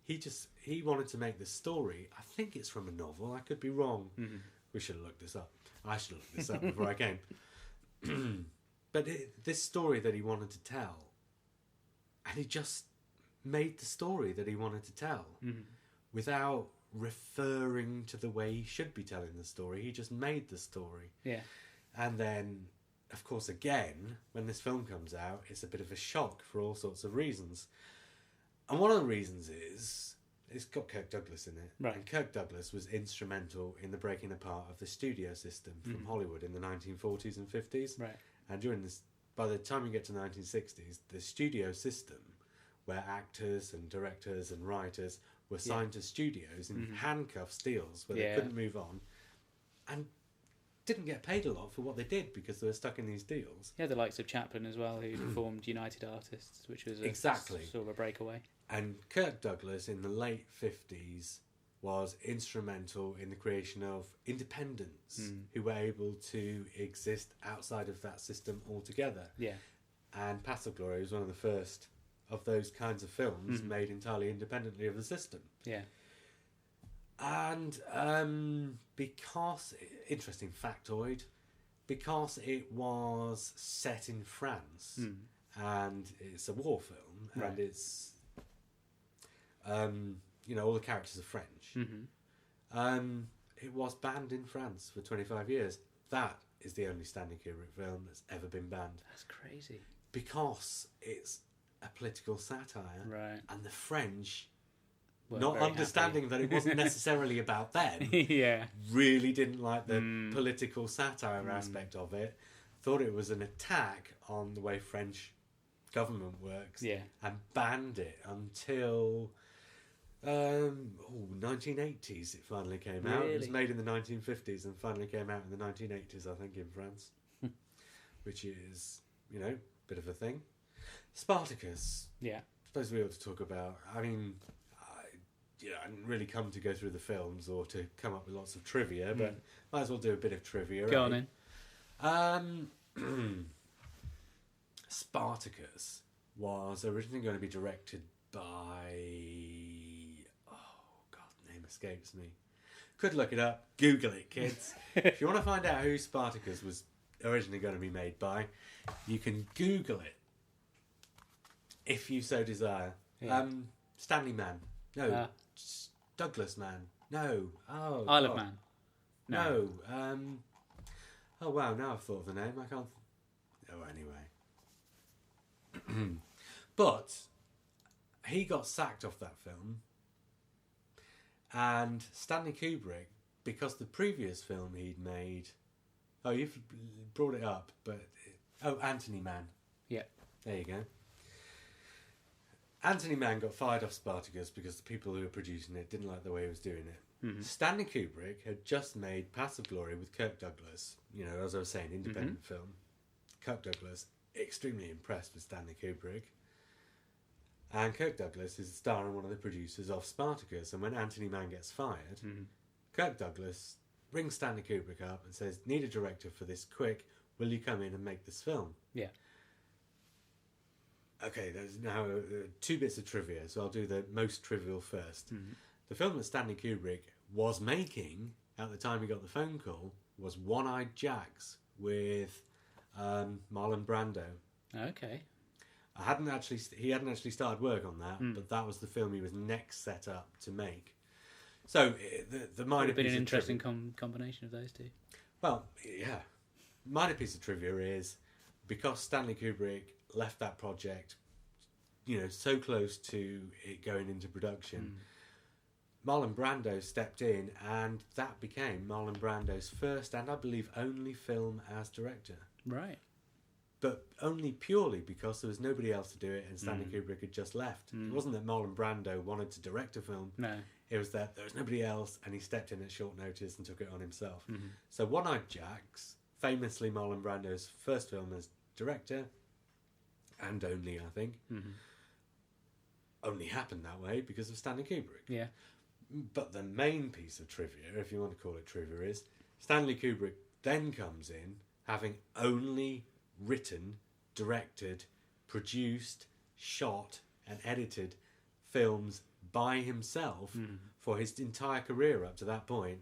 He wanted to make this story. I think it's from a novel. I could be wrong. We should have looked this up. I should have looked this up before I came. But this story that he wanted to tell, and he just made the story that he wanted to tell without referring to the way he should be telling the story. He just made the story. Yeah. And then, of course, again, when this film comes out, it's a bit of a shock for all sorts of reasons. And one of the reasons is it's got Kirk Douglas in it. Right. And Kirk Douglas was instrumental in the breaking apart of the studio system from Hollywood in the 1940s and 50s. Right. And during this, by the time you get to the 1960s, the studio system, where actors and directors and writers were signed to studios in handcuffs deals where they couldn't move on, and didn't get paid a lot for what they did because they were stuck in these deals. Yeah, the likes of Chaplin as well, who formed United Artists, which was sort of a breakaway. And Kirk Douglas in the late 50s was instrumental in the creation of independents who were able to exist outside of that system altogether. Yeah. And Path of Glory was one of the first of those kinds of films made entirely independently of the system. Yeah. And because, interesting factoid, because it was set in France and it's a war film and it's, all the characters are French, it was banned in France for 25 years. That is the only Stanley Kubrick film that's ever been banned. That's crazy. Because it's a political satire. Right. And the French, Weren't not very understanding happy. that it wasn't necessarily about them, really didn't like the political satire aspect of it, thought it was an attack on the way French government works, and banned it until 1980s it finally came out. It was made in the 1950s and finally came out in the 1980s, I think, in France, which is, a bit of a thing. Spartacus. Yeah. I suppose we ought to talk about. I mean, I didn't really come to go through the films or to come up with lots of trivia, but might as well do a bit of trivia. Go on in. Spartacus was originally going to be directed by... Oh, God, the name escapes me. Could look it up. Google it, kids. If you want to find out who Spartacus was originally going to be made by, you can Google it. If you so desire. Yeah. Stanley Man. No. Douglas Man. No. Oh, Isle of Man. No. Oh, wow. Now I've thought of the name. I can't... Oh, anyway. But he got sacked off that film. And Stanley Kubrick, because the previous film he'd made... Oh, you've brought it up, but... Oh, Anthony Mann. Yeah. There you go. Anthony Mann got fired off Spartacus because the people who were producing it didn't like the way he was doing it. Mm-hmm. Stanley Kubrick had just made Paths of Glory with Kirk Douglas. You know, as I was saying, independent film. Kirk Douglas, extremely impressed with Stanley Kubrick. And Kirk Douglas is the star and one of the producers of Spartacus. And when Anthony Mann gets fired, Kirk Douglas rings Stanley Kubrick up and says, need a director for this quick. Will you come in and make this film? Yeah. Okay, there's now two bits of trivia, so I'll do the most trivial first. The film that Stanley Kubrick was making at the time he got the phone call was One-Eyed Jacks with Marlon Brando. Okay. He hadn't actually started work on that, but that was the film he was next set up to make. So the minor Would have been piece an of interesting combination of those two. Well, yeah. Minor piece of trivia is because Stanley Kubrick left that project, you know, so close to it going into production, Marlon Brando stepped in, and that became Marlon Brando's first and I believe only film as director. Right. But only purely because there was nobody else to do it, and Stanley Kubrick had just left. It wasn't that Marlon Brando wanted to direct a film. No. It was that there was nobody else, and he stepped in at short notice and took it on himself. So One-Eyed Jacks, famously Marlon Brando's first film as director, and only, I think, only happened that way because of Stanley Kubrick. Yeah. But the main piece of trivia, if you want to call it trivia, is Stanley Kubrick then comes in having only written, directed, produced, shot and edited films by himself for his entire career up to that point,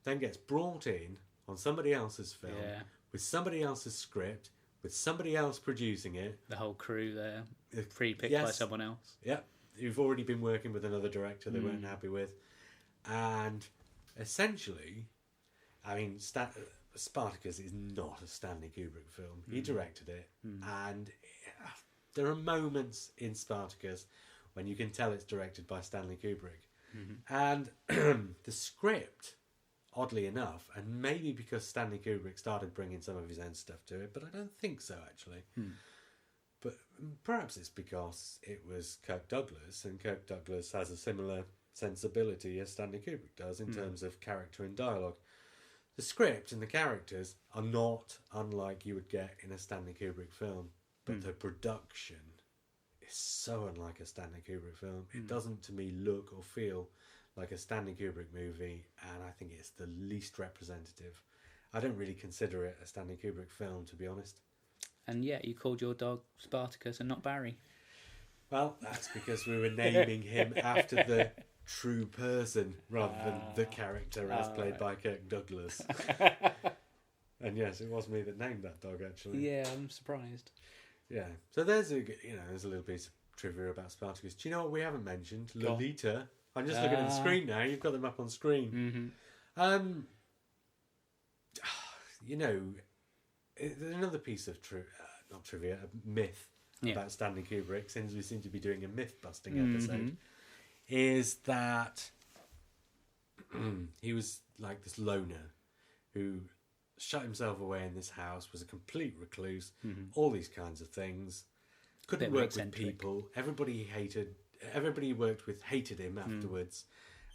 then gets brought in on somebody else's film with somebody else's script, with somebody else producing it. The whole crew there, pre-picked by someone else. Yeah, who've already been working with another director they weren't happy with. And essentially, I mean, Spartacus is not a Stanley Kubrick film. He directed it, and there are moments in Spartacus when you can tell it's directed by Stanley Kubrick. And the script, oddly enough, and maybe because Stanley Kubrick started bringing some of his own stuff to it, but I don't think so, actually. But perhaps it's because it was Kirk Douglas, and Kirk Douglas has a similar sensibility as Stanley Kubrick does in terms of character and dialogue. The script and the characters are not unlike you would get in a Stanley Kubrick film, but the production is so unlike a Stanley Kubrick film. It doesn't, to me, look or feel like a Stanley Kubrick movie, and I think it's the least representative. I don't really consider it a Stanley Kubrick film, to be honest. And yet you called your dog Spartacus and not Barry. Well, that's because we were naming him after the true person rather than the character as played by Kirk Douglas. And yes, it was me that named that dog, actually. Yeah, I'm surprised. Yeah, so there's a little piece of trivia about Spartacus. Do you know what we haven't mentioned? Lolita. I'm just looking at the screen now. You've got them up on screen. You know, there's another piece of not trivia, a myth about Stanley Kubrick, since we seem to be doing a myth-busting episode, is that he was like this loner who shut himself away in this house, was a complete recluse, all these kinds of things, couldn't work with people, everybody he worked with hated him afterwards,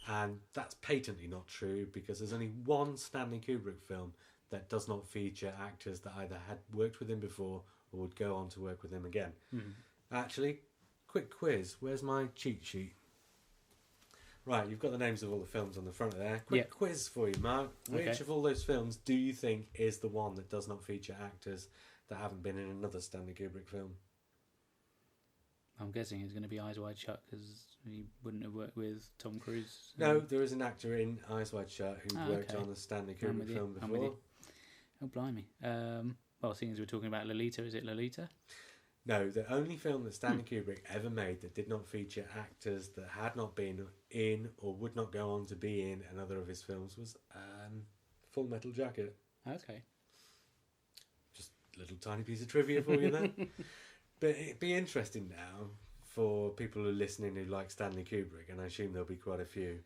and that's patently not true, because there's only one Stanley Kubrick film that does not feature actors that either had worked with him before or would go on to work with him again. Actually, quick quiz, where's my cheat sheet? Right, you've got the names of all the films on the front of there. Quick quiz for you, Mark. Which of all those films do you think is the one that does not feature actors that haven't been in another Stanley Kubrick film? I'm guessing it's going to be Eyes Wide Shut because he wouldn't have worked with Tom Cruise. No, there is an actor in Eyes Wide Shut who worked on a Stanley Kubrick film before. Oh, blimey. Well, seeing as we're talking about Lolita, is it Lolita? No, the only film that Stanley Kubrick ever made that did not feature actors that had not been in or would not go on to be in another of his films was Full Metal Jacket. Okay. Just a little tiny piece of trivia for you then. But it'd be interesting now for people who are listening who like Stanley Kubrick, and I assume there'll be quite a few,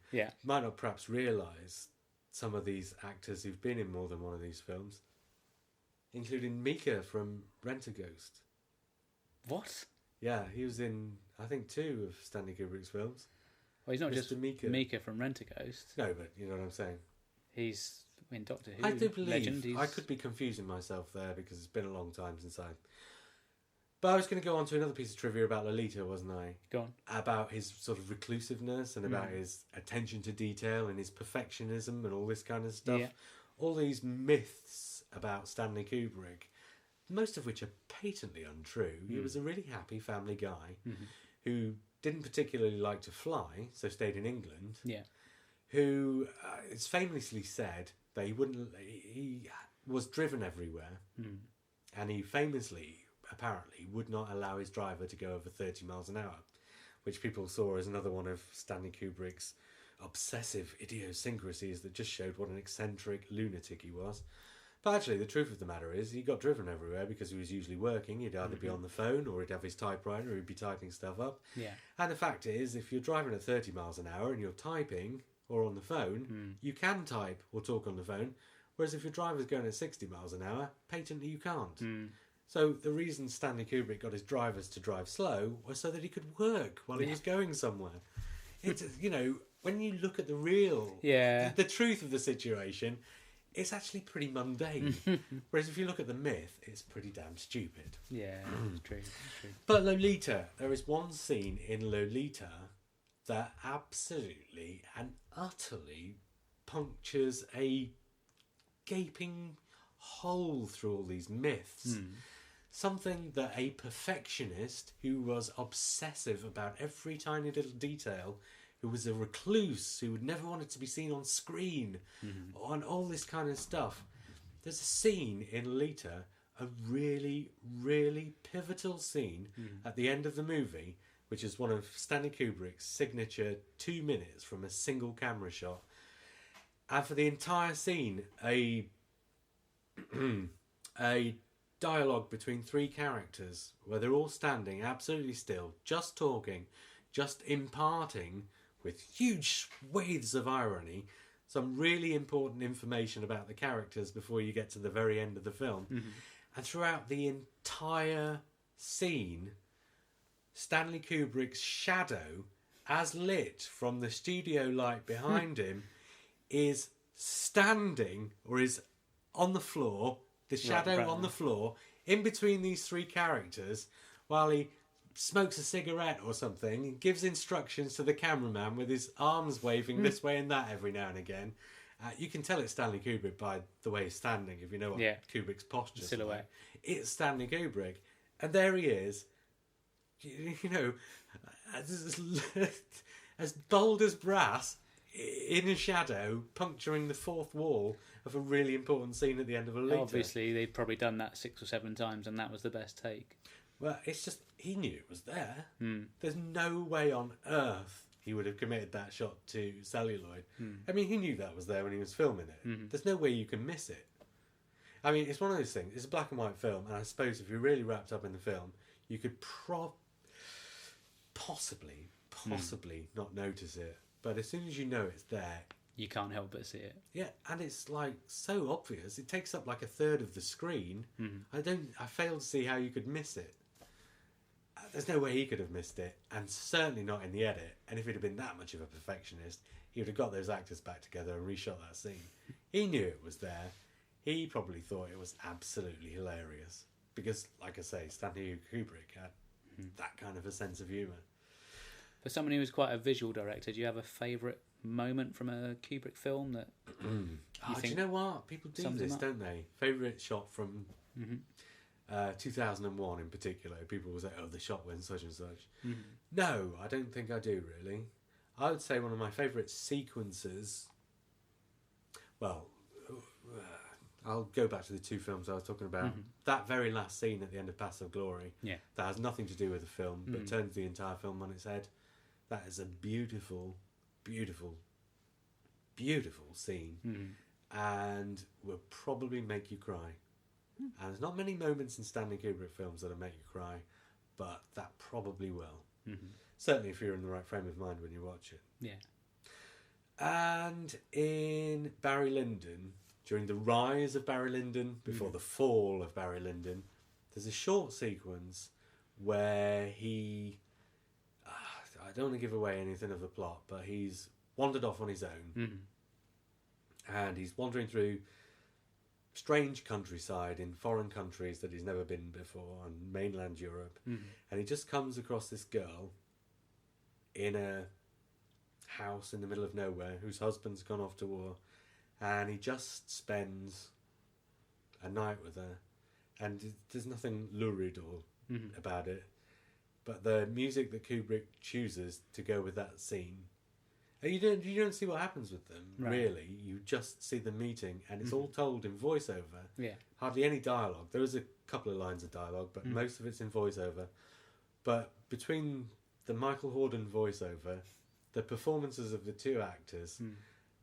might not perhaps realise some of these actors who've been in more than one of these films, including Mika from Rent-A-Ghost. What? Yeah, he was in, I think, 2 of Stanley Kubrick's films. Well, he's not Mr. just Mika from Rent-A-Ghost. No, but you know what I'm saying. He's in Doctor Who. I do believe, Legend. I could be confusing myself there because it's been a long time since But I was going to go on to another piece of trivia about Lolita, wasn't I? Go on. About his sort of reclusiveness and about his attention to detail and his perfectionism and all this kind of stuff. Yeah. All these myths about Stanley Kubrick, most of which are patently untrue. He was a really happy family guy who didn't particularly like to fly, so stayed in England. Yeah. Who it's famously said that he was driven everywhere, and he famously, apparently, would not allow his driver to go over 30 miles an hour, which people saw as another one of Stanley Kubrick's obsessive idiosyncrasies that just showed what an eccentric lunatic he was. But actually, the truth of the matter is he got driven everywhere because he was usually working. He'd either be on the phone or he'd have his typewriter or he'd be typing stuff up. Yeah. And the fact is, if you're driving at 30 miles an hour and you're typing or on the phone, you can type or talk on the phone, whereas if your driver's going at 60 miles an hour, patently you can't. So the reason Stanley Kubrick got his drivers to drive slow was so that he could work while he was going somewhere. It's, you know, when you look at the real, the truth of the situation, it's actually pretty mundane. Whereas if you look at the myth, it's pretty damn stupid. Yeah, it's true. It's true. But Lolita, there is one scene in Lolita that absolutely and utterly punctures a gaping hole through all these myths. Something that a perfectionist who was obsessive about every tiny little detail, who was a recluse, who would never wanted to be seen on screen, and all this kind of stuff. There's a scene in Lolita, a really, really pivotal scene at the end of the movie, which is one of Stanley Kubrick's signature 2 minutes from a single camera shot. And for the entire scene, a dialogue between 3 characters where they're all standing absolutely still, just talking, just imparting with huge swathes of irony some really important information about the characters before you get to the very end of the film. And throughout the entire scene, Stanley Kubrick's shadow, as lit from the studio light behind him, is standing, or is on the floor, the shadow on the floor, in between these 3 characters, while he smokes a cigarette or something and gives instructions to the cameraman with his arms waving this way and that every now and again. You can tell it's Stanley Kubrick by the way he's standing, if you know what Kubrick's posture is. Silhouette. Like. It's Stanley Kubrick. And there he is, you know, as bold as brass, in a shadow, puncturing the 4th wall of a really important scene at the end of a Lolita. Obviously, they'd probably done that 6 or 7 times, and that was the best take. Well, it's just, he knew it was there. There's no way on earth he would have committed that shot to celluloid. I mean, he knew that was there when he was filming it. There's no way you can miss it. I mean, it's one of those things. It's a black and white film, and I suppose if you're really wrapped up in the film, you could possibly not notice it. But as soon as you know it's there, you can't help but see it. Yeah, and it's like so obvious. It takes up like a third of the screen. I fail to see how you could miss it. There's no way he could have missed it, and certainly not in the edit. And if he'd have been that much of a perfectionist, he would have got those actors back together and reshot that scene. He knew it was there. He probably thought it was absolutely hilarious. Because, like I say, Stanley Kubrick had that kind of a sense of humour. For someone who was quite a visual director, do you have a favourite moment from a Kubrick film that do you know what? People do this, don't they? Favourite shot from... 2001 in particular, people will say, oh, the shot went such and such. Mm. No, I don't think I do, really. I would say one of my favourite sequences... Well, I'll go back to the two films I was talking about. Mm-hmm. That very last scene at the end of Paths of Glory, Yeah. that has nothing to do with the film, but turns the entire film on its head. That is a beautiful, beautiful, beautiful scene. Mm. And will probably make you cry. And there's not many moments in Stanley Kubrick films that'll make you cry, but that probably will. Mm-hmm. Certainly if you're in the right frame of mind when you watch it. Yeah. And in Barry Lyndon, during the rise of Barry Lyndon, before the fall of Barry Lyndon, there's a short sequence where he... I don't want to give away anything of the plot, but he's wandered off on his own. Mm-hmm. And he's wandering through strange countryside in foreign countries that he's never been before, on mainland Europe. Mm-hmm. And he just comes across this girl in a house in the middle of nowhere whose husband's gone off to war, and he just spends a night with her, and there's nothing lurid or about it, but the music that Kubrick chooses to go with that scene, and you don't see what happens with them, really. You just see them meeting, and it's all told in voiceover. Yeah. Hardly any dialogue. There is a couple of lines of dialogue, but most of it's in voiceover. But between the Michael Hordern voiceover, the performances of the two actors,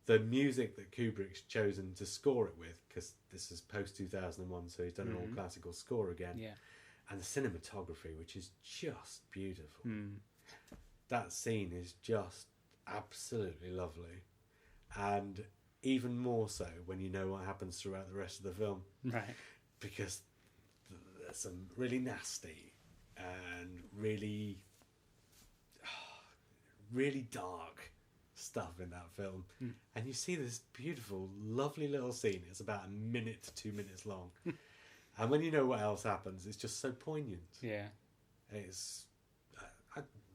the music that Kubrick's chosen to score it with, because this is post-2001, so he's done an all-classical score again, and the cinematography, which is just beautiful. That scene is just absolutely lovely, and even more so when you know what happens throughout the rest of the film, Right. because there's some really nasty and really dark stuff in that film, and you see this beautiful, lovely little scene. It's about 1 minute to 2 minutes long, and when you know what else happens, it's just so poignant. Yeah. It's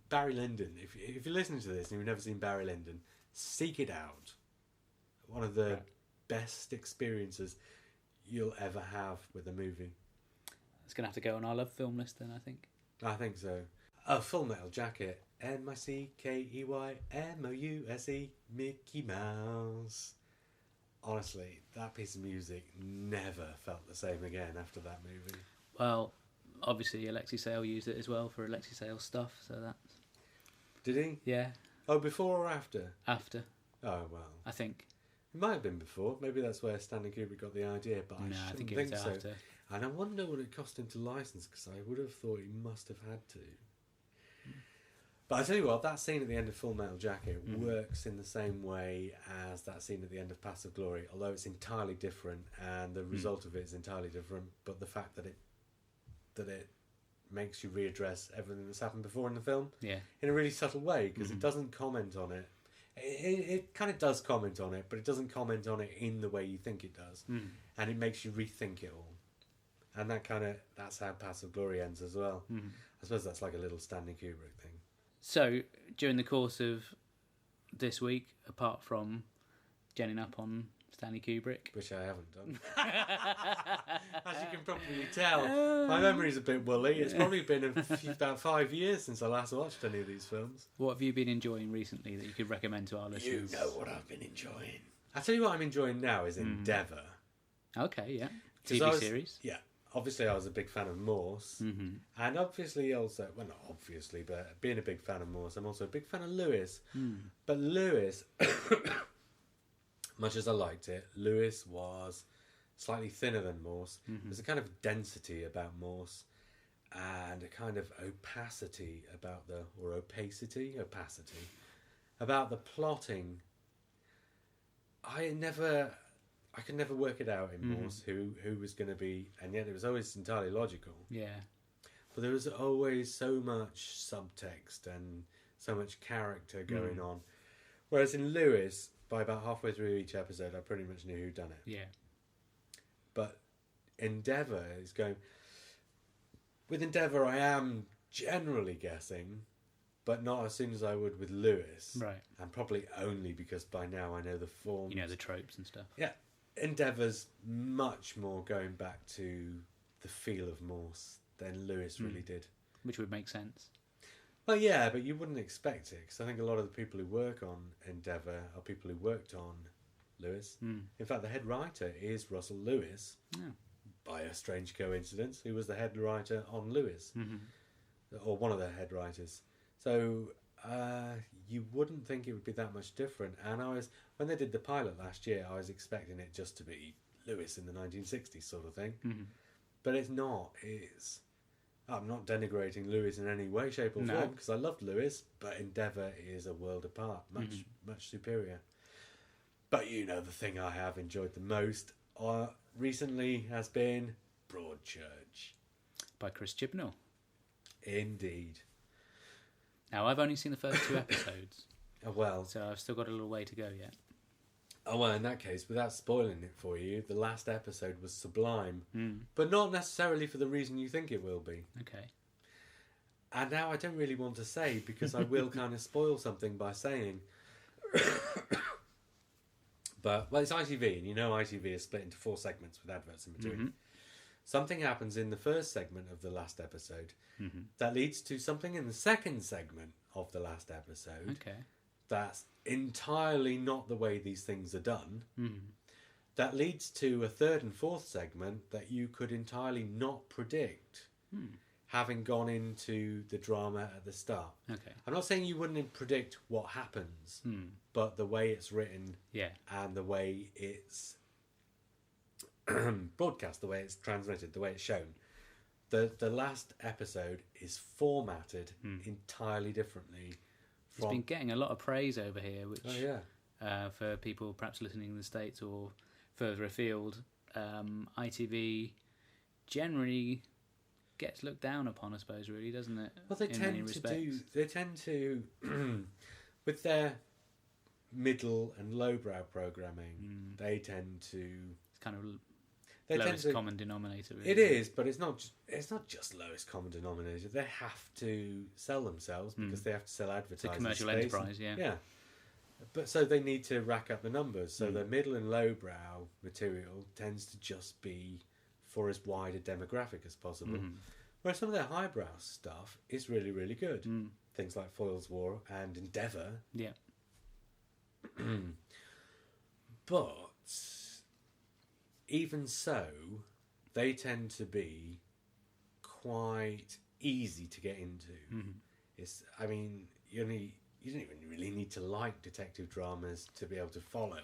Barry Lyndon. If you're listening to this and you've never seen Barry Lyndon, seek it out. One of the best experiences you'll ever have with a movie. It's going to have to go on our love film list then, I think. I think so. Oh, Full Metal Jacket. MICKEYMOUSE. Mickey Mouse. Honestly, that piece of music never felt the same again after that movie. Well, obviously Alexei Sayle used it as well for Alexei Sayle stuff, so that's... Did he? Yeah. Oh, before or after? After. Oh, well. I think. It might have been before. Maybe that's where Stanley Kubrick got the idea, but I shouldn't think so. After. And I wonder what it cost him to license, because I would have thought he must have had to. But I tell you what, that scene at the end of Full Metal Jacket works in the same way as that scene at the end of Paths of Glory, although it's entirely different, and the result of it is entirely different. But the fact that it makes you readdress everything that's happened before in the film, in a really subtle way, because it doesn't comment on it. It kind of does comment on it, but it doesn't comment on it in the way you think it does, and it makes you rethink it all. And that's how Paths of Glory ends as well. I suppose that's like a little Stanley Kubrick thing. So, during the course of this week, apart from genning up on Stanley Kubrick... Which I haven't done. As you can probably tell, my memory's a bit woolly. It's probably been about 5 years since I last watched any of these films. What have you been enjoying recently that you could recommend to our listeners? You know what I've been enjoying. I tell you what I'm enjoying now is Endeavour. Okay, yeah. TV series. Yeah. Obviously, I was a big fan of Morse. And obviously also... Well, not obviously, but being a big fan of Morse, I'm also a big fan of Lewis. But Lewis... Much as I liked it, Lewis was slightly thinner than Morse. There's a kind of density about Morse and a kind of opacity about opacity about the plotting. I could never work it out in Morse who was going to be, and yet it was always entirely logical. Yeah. But there was always so much subtext and so much character going on. Whereas in Lewis, by about halfway through each episode, I pretty much knew who'd done it. Yeah. But Endeavour is going... With Endeavour, I am generally guessing, but not as soon as I would with Lewis. Right. And probably only because by now I know the forms. You know, the tropes and stuff. Yeah. Endeavour's much more going back to the feel of Morse than Lewis really did. Which would make sense. Well, yeah, but you wouldn't expect it, because I think a lot of the people who work on Endeavour are people who worked on Lewis. In fact, the head writer is Russell Lewis, by a strange coincidence, who was the head writer on Lewis, or one of the head writers. So you wouldn't think it would be that much different. And when they did the pilot last year, I was expecting it just to be Lewis in the 1960s sort of thing. But it's not. I'm not denigrating Lewis in any way, shape or form, because I loved Lewis, but Endeavour is a world apart, much superior. But the thing I have enjoyed the most recently has been Broadchurch. By Chris Chibnall. Indeed. Now, I've only seen the first 2 episodes. Oh, well. So I've still got a little way to go yet. Oh, well, in that case, without spoiling it for you, the last episode was sublime. But not necessarily for the reason you think it will be. Okay. And now I don't really want to say, because I will kind of spoil something by saying... But, well, it's ITV, and ITV is split into 4 segments with adverts in between. Something happens in the first segment of the last episode that leads to something in the second segment of the last episode. Okay. That's entirely not the way these things are done. That leads to a third and fourth segment that you could entirely not predict, having gone into the drama at the start. Okay. I'm not saying you wouldn't predict what happens, but the way it's written and the way it's broadcast, the way it's transmitted, the way it's shown, the last episode is formatted entirely differently. It's been getting a lot of praise over here, which for people perhaps listening in the States or further afield, ITV generally gets looked down upon, I suppose, really, doesn't it? Well, they tend to, with their middle and lowbrow programming, they tend to... It's kind of lowest common denominator, really. It is, but it's not just lowest common denominator. They have to sell themselves because they have to sell advertising. It's a commercial enterprise, Yeah. But so they need to rack up the numbers. So the middle and lowbrow material tends to just be for as wide a demographic as possible. Whereas some of their highbrow stuff is really, really good. Things like Foyle's War and Endeavour. Yeah. But even so, they tend to be quite easy to get into. You don't even really need to like detective dramas to be able to follow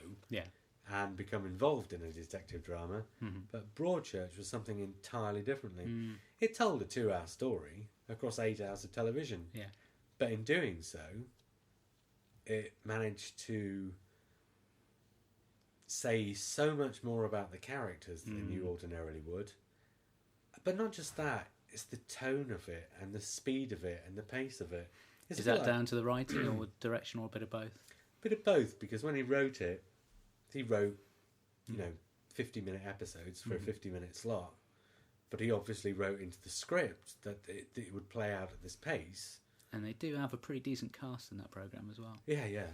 and become involved in a detective drama. But Broadchurch was something entirely differently. It told a 2-hour story across 8 hours of television. But in doing so, it managed to say so much more about the characters than you ordinarily would. But not just that, it's the tone of it and the speed of it and the pace of it. Is that down to the writing or direction or a bit of both? A bit of both, because when he wrote it, he wrote, 50-minute episodes for a 50-minute slot. But he obviously wrote into the script that it would play out at this pace. And they do have a pretty decent cast in that programme as well. Yeah.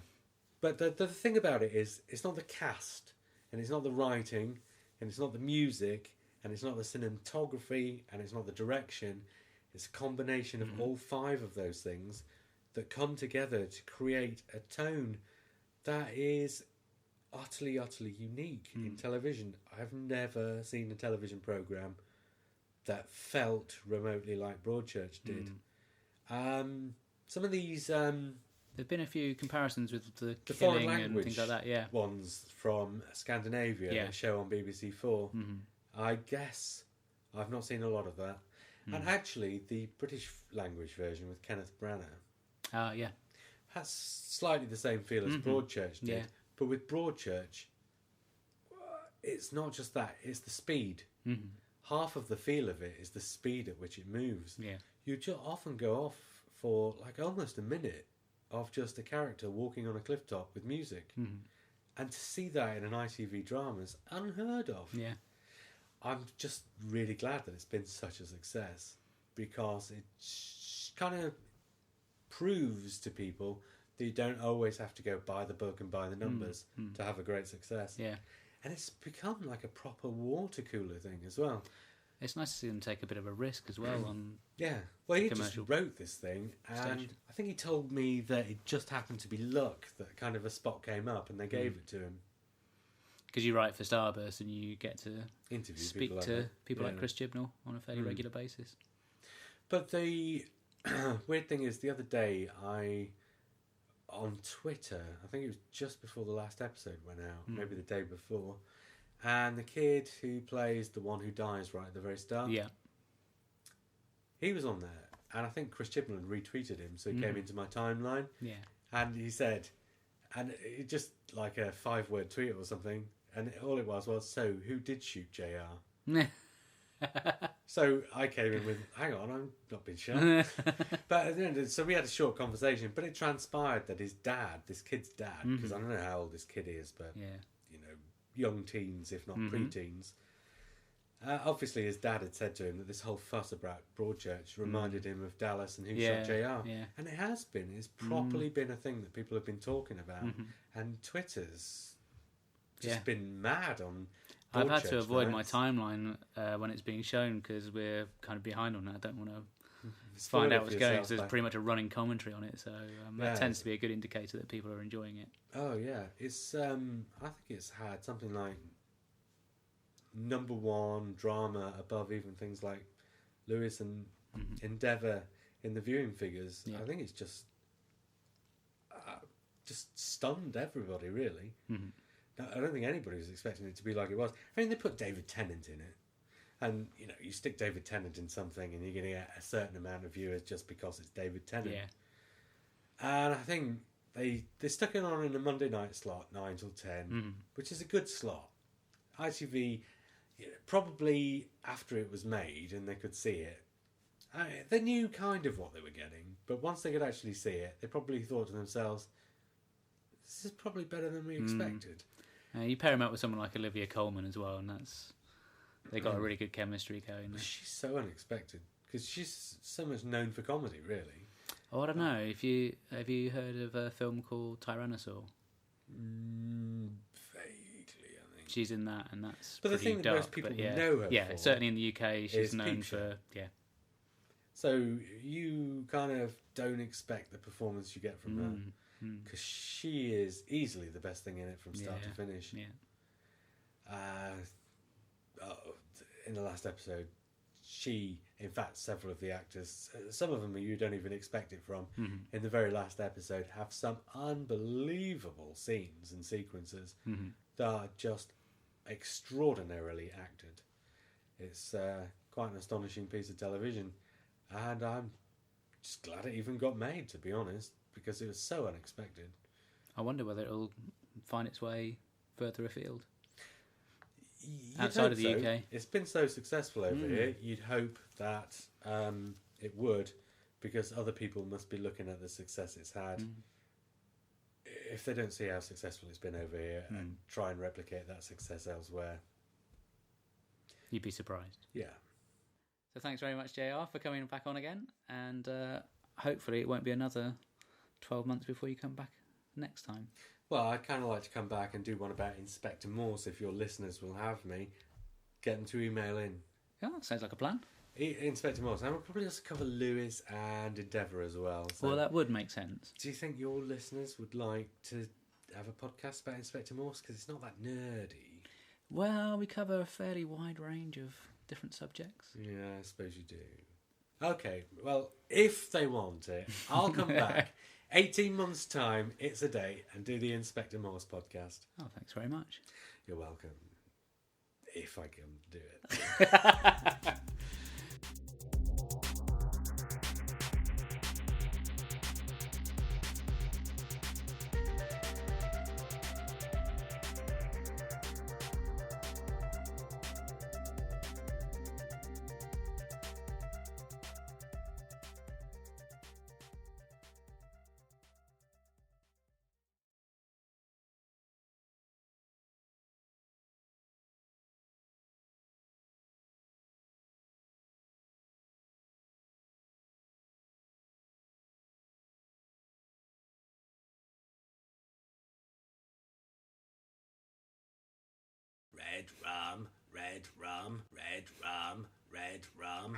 But the thing about it is, it's not the cast, and it's not the writing, and it's not the music, and it's not the cinematography, and it's not the direction. It's a combination of all 5 of those things that come together to create a tone that is utterly, utterly unique in television. I've never seen a television programme that felt remotely like Broadchurch did. Some of these... There've been a few comparisons with the foreign killing language and things like that, ones from Scandinavia, a show on BBC 4. I guess I've not seen a lot of that. And actually, the British language version with Kenneth Branagh has slightly the same feel as Broadchurch did. But with Broadchurch, it's not just that, it's the speed. Half of the feel of it is the speed at which it moves. You just often go off for like almost a minute of just a character walking on a cliff top with music. And to see that in an ITV drama is unheard of. I'm just really glad that it's been such a success, because it kind of proves to people that you don't always have to go by the book and by the numbers to have a great success. And it's become like a proper water cooler thing as well. It's nice to see them take a bit of a risk as well on. Yeah, well, he just commercial wrote this thing, and stage. I think he told me that it just happened to be luck that kind of a spot came up, and they gave it to him. Because you write for Starburst and you get to Interview speak people like to that. people Yeah. like Chris Chibnall on a fairly regular basis. But the weird thing is, the other day on Twitter, I think it was just before the last episode went out, maybe the day before, and the kid who plays the one who dies right at the very start, Yeah. he was on there, and I think Chris Chibnall had retweeted him, so he came into my timeline, Yeah. and he said, and it just like a 5-word tweet or something, and all it was, so who did shoot JR? So I came in with, hang on, I'm not being shot. But at the end, so we had a short conversation, but it transpired that his dad, this kid's dad, because I don't know how old this kid is, but Yeah. you know, young teens, if not pre-teens. Obviously, his dad had said to him that this whole fuss about Broadchurch reminded him of Dallas and Who Shot JR. Yeah. And it has been. It's properly been a thing that people have been talking about. And Twitter's just been mad on I've had Broadchurch to avoid my nights. timeline when it's being shown because we're kind of behind on it. I don't want to Spoil find it out for what's going yourself, because there's though. pretty much a running commentary on it. So Yeah. that tends to be a good indicator that people are enjoying it. Oh yeah, it's I think it's had something like #1 drama above even things like Lewis and Endeavour in the viewing figures. Yeah. I think it's just stunned everybody really. I don't think anybody was expecting it to be like it was. I mean, they put David Tennant in it, and you know, you stick David Tennant in something, and you're going to get a certain amount of viewers just because it's David Tennant. Yeah. And I think they stuck it on in a Monday night slot, 9 till 10, which is a good slot. ITV, probably after it was made and they could see it, they knew kind of what they were getting, but once they could actually see it, they probably thought to themselves, this is probably better than we expected. You pair him up with someone like Olivia Colman as well, and they got a really good chemistry going. She's so unexpected, because she's so much known for comedy, really. Oh, I don't know. Have you heard of a film called Tyrannosaur? Vaguely, I think. She's in that, and that's But the pretty thing that dark, most people but yeah. know her Yeah, for certainly in the UK, she's is known Peep Show. for So you kind of don't expect the performance you get from her, because she is easily the best thing in it from start to finish. Yeah. In the last episode, in fact, several of the actors, some of them you don't even expect it from, in the very last episode, have some unbelievable scenes and sequences that are just extraordinarily acted. It's quite an astonishing piece of television, and I'm just glad it even got made, to be honest, because it was so unexpected. I wonder whether it'll find its way further afield. You'd Outside hope of the so. UK. It's been so successful over here, you'd hope that it would, because other people must be looking at the success it's had. If they don't see how successful it's been over here and try and replicate that success elsewhere. You'd be surprised. Yeah. So thanks very much, JR, for coming back on again, and hopefully it won't be another 12 months before you come back next time. Well, I'd kind of like to come back and do one about Inspector Morse, if your listeners will have me. Get them to email in. Yeah, sounds like a plan. Inspector Morse. And we'll probably also cover Lewis and Endeavour as well. So Well, that would make sense. do you think your listeners would like to have a podcast about Inspector Morse? Because it's not that nerdy. Well, we cover a fairly wide range of different subjects. Yeah, I suppose you do. Okay, well, if they want it, I'll come back. 18 months' time, it's a date, and do the Inspector Morse podcast. Oh, thanks very much. You're welcome. If I can do it. red rum.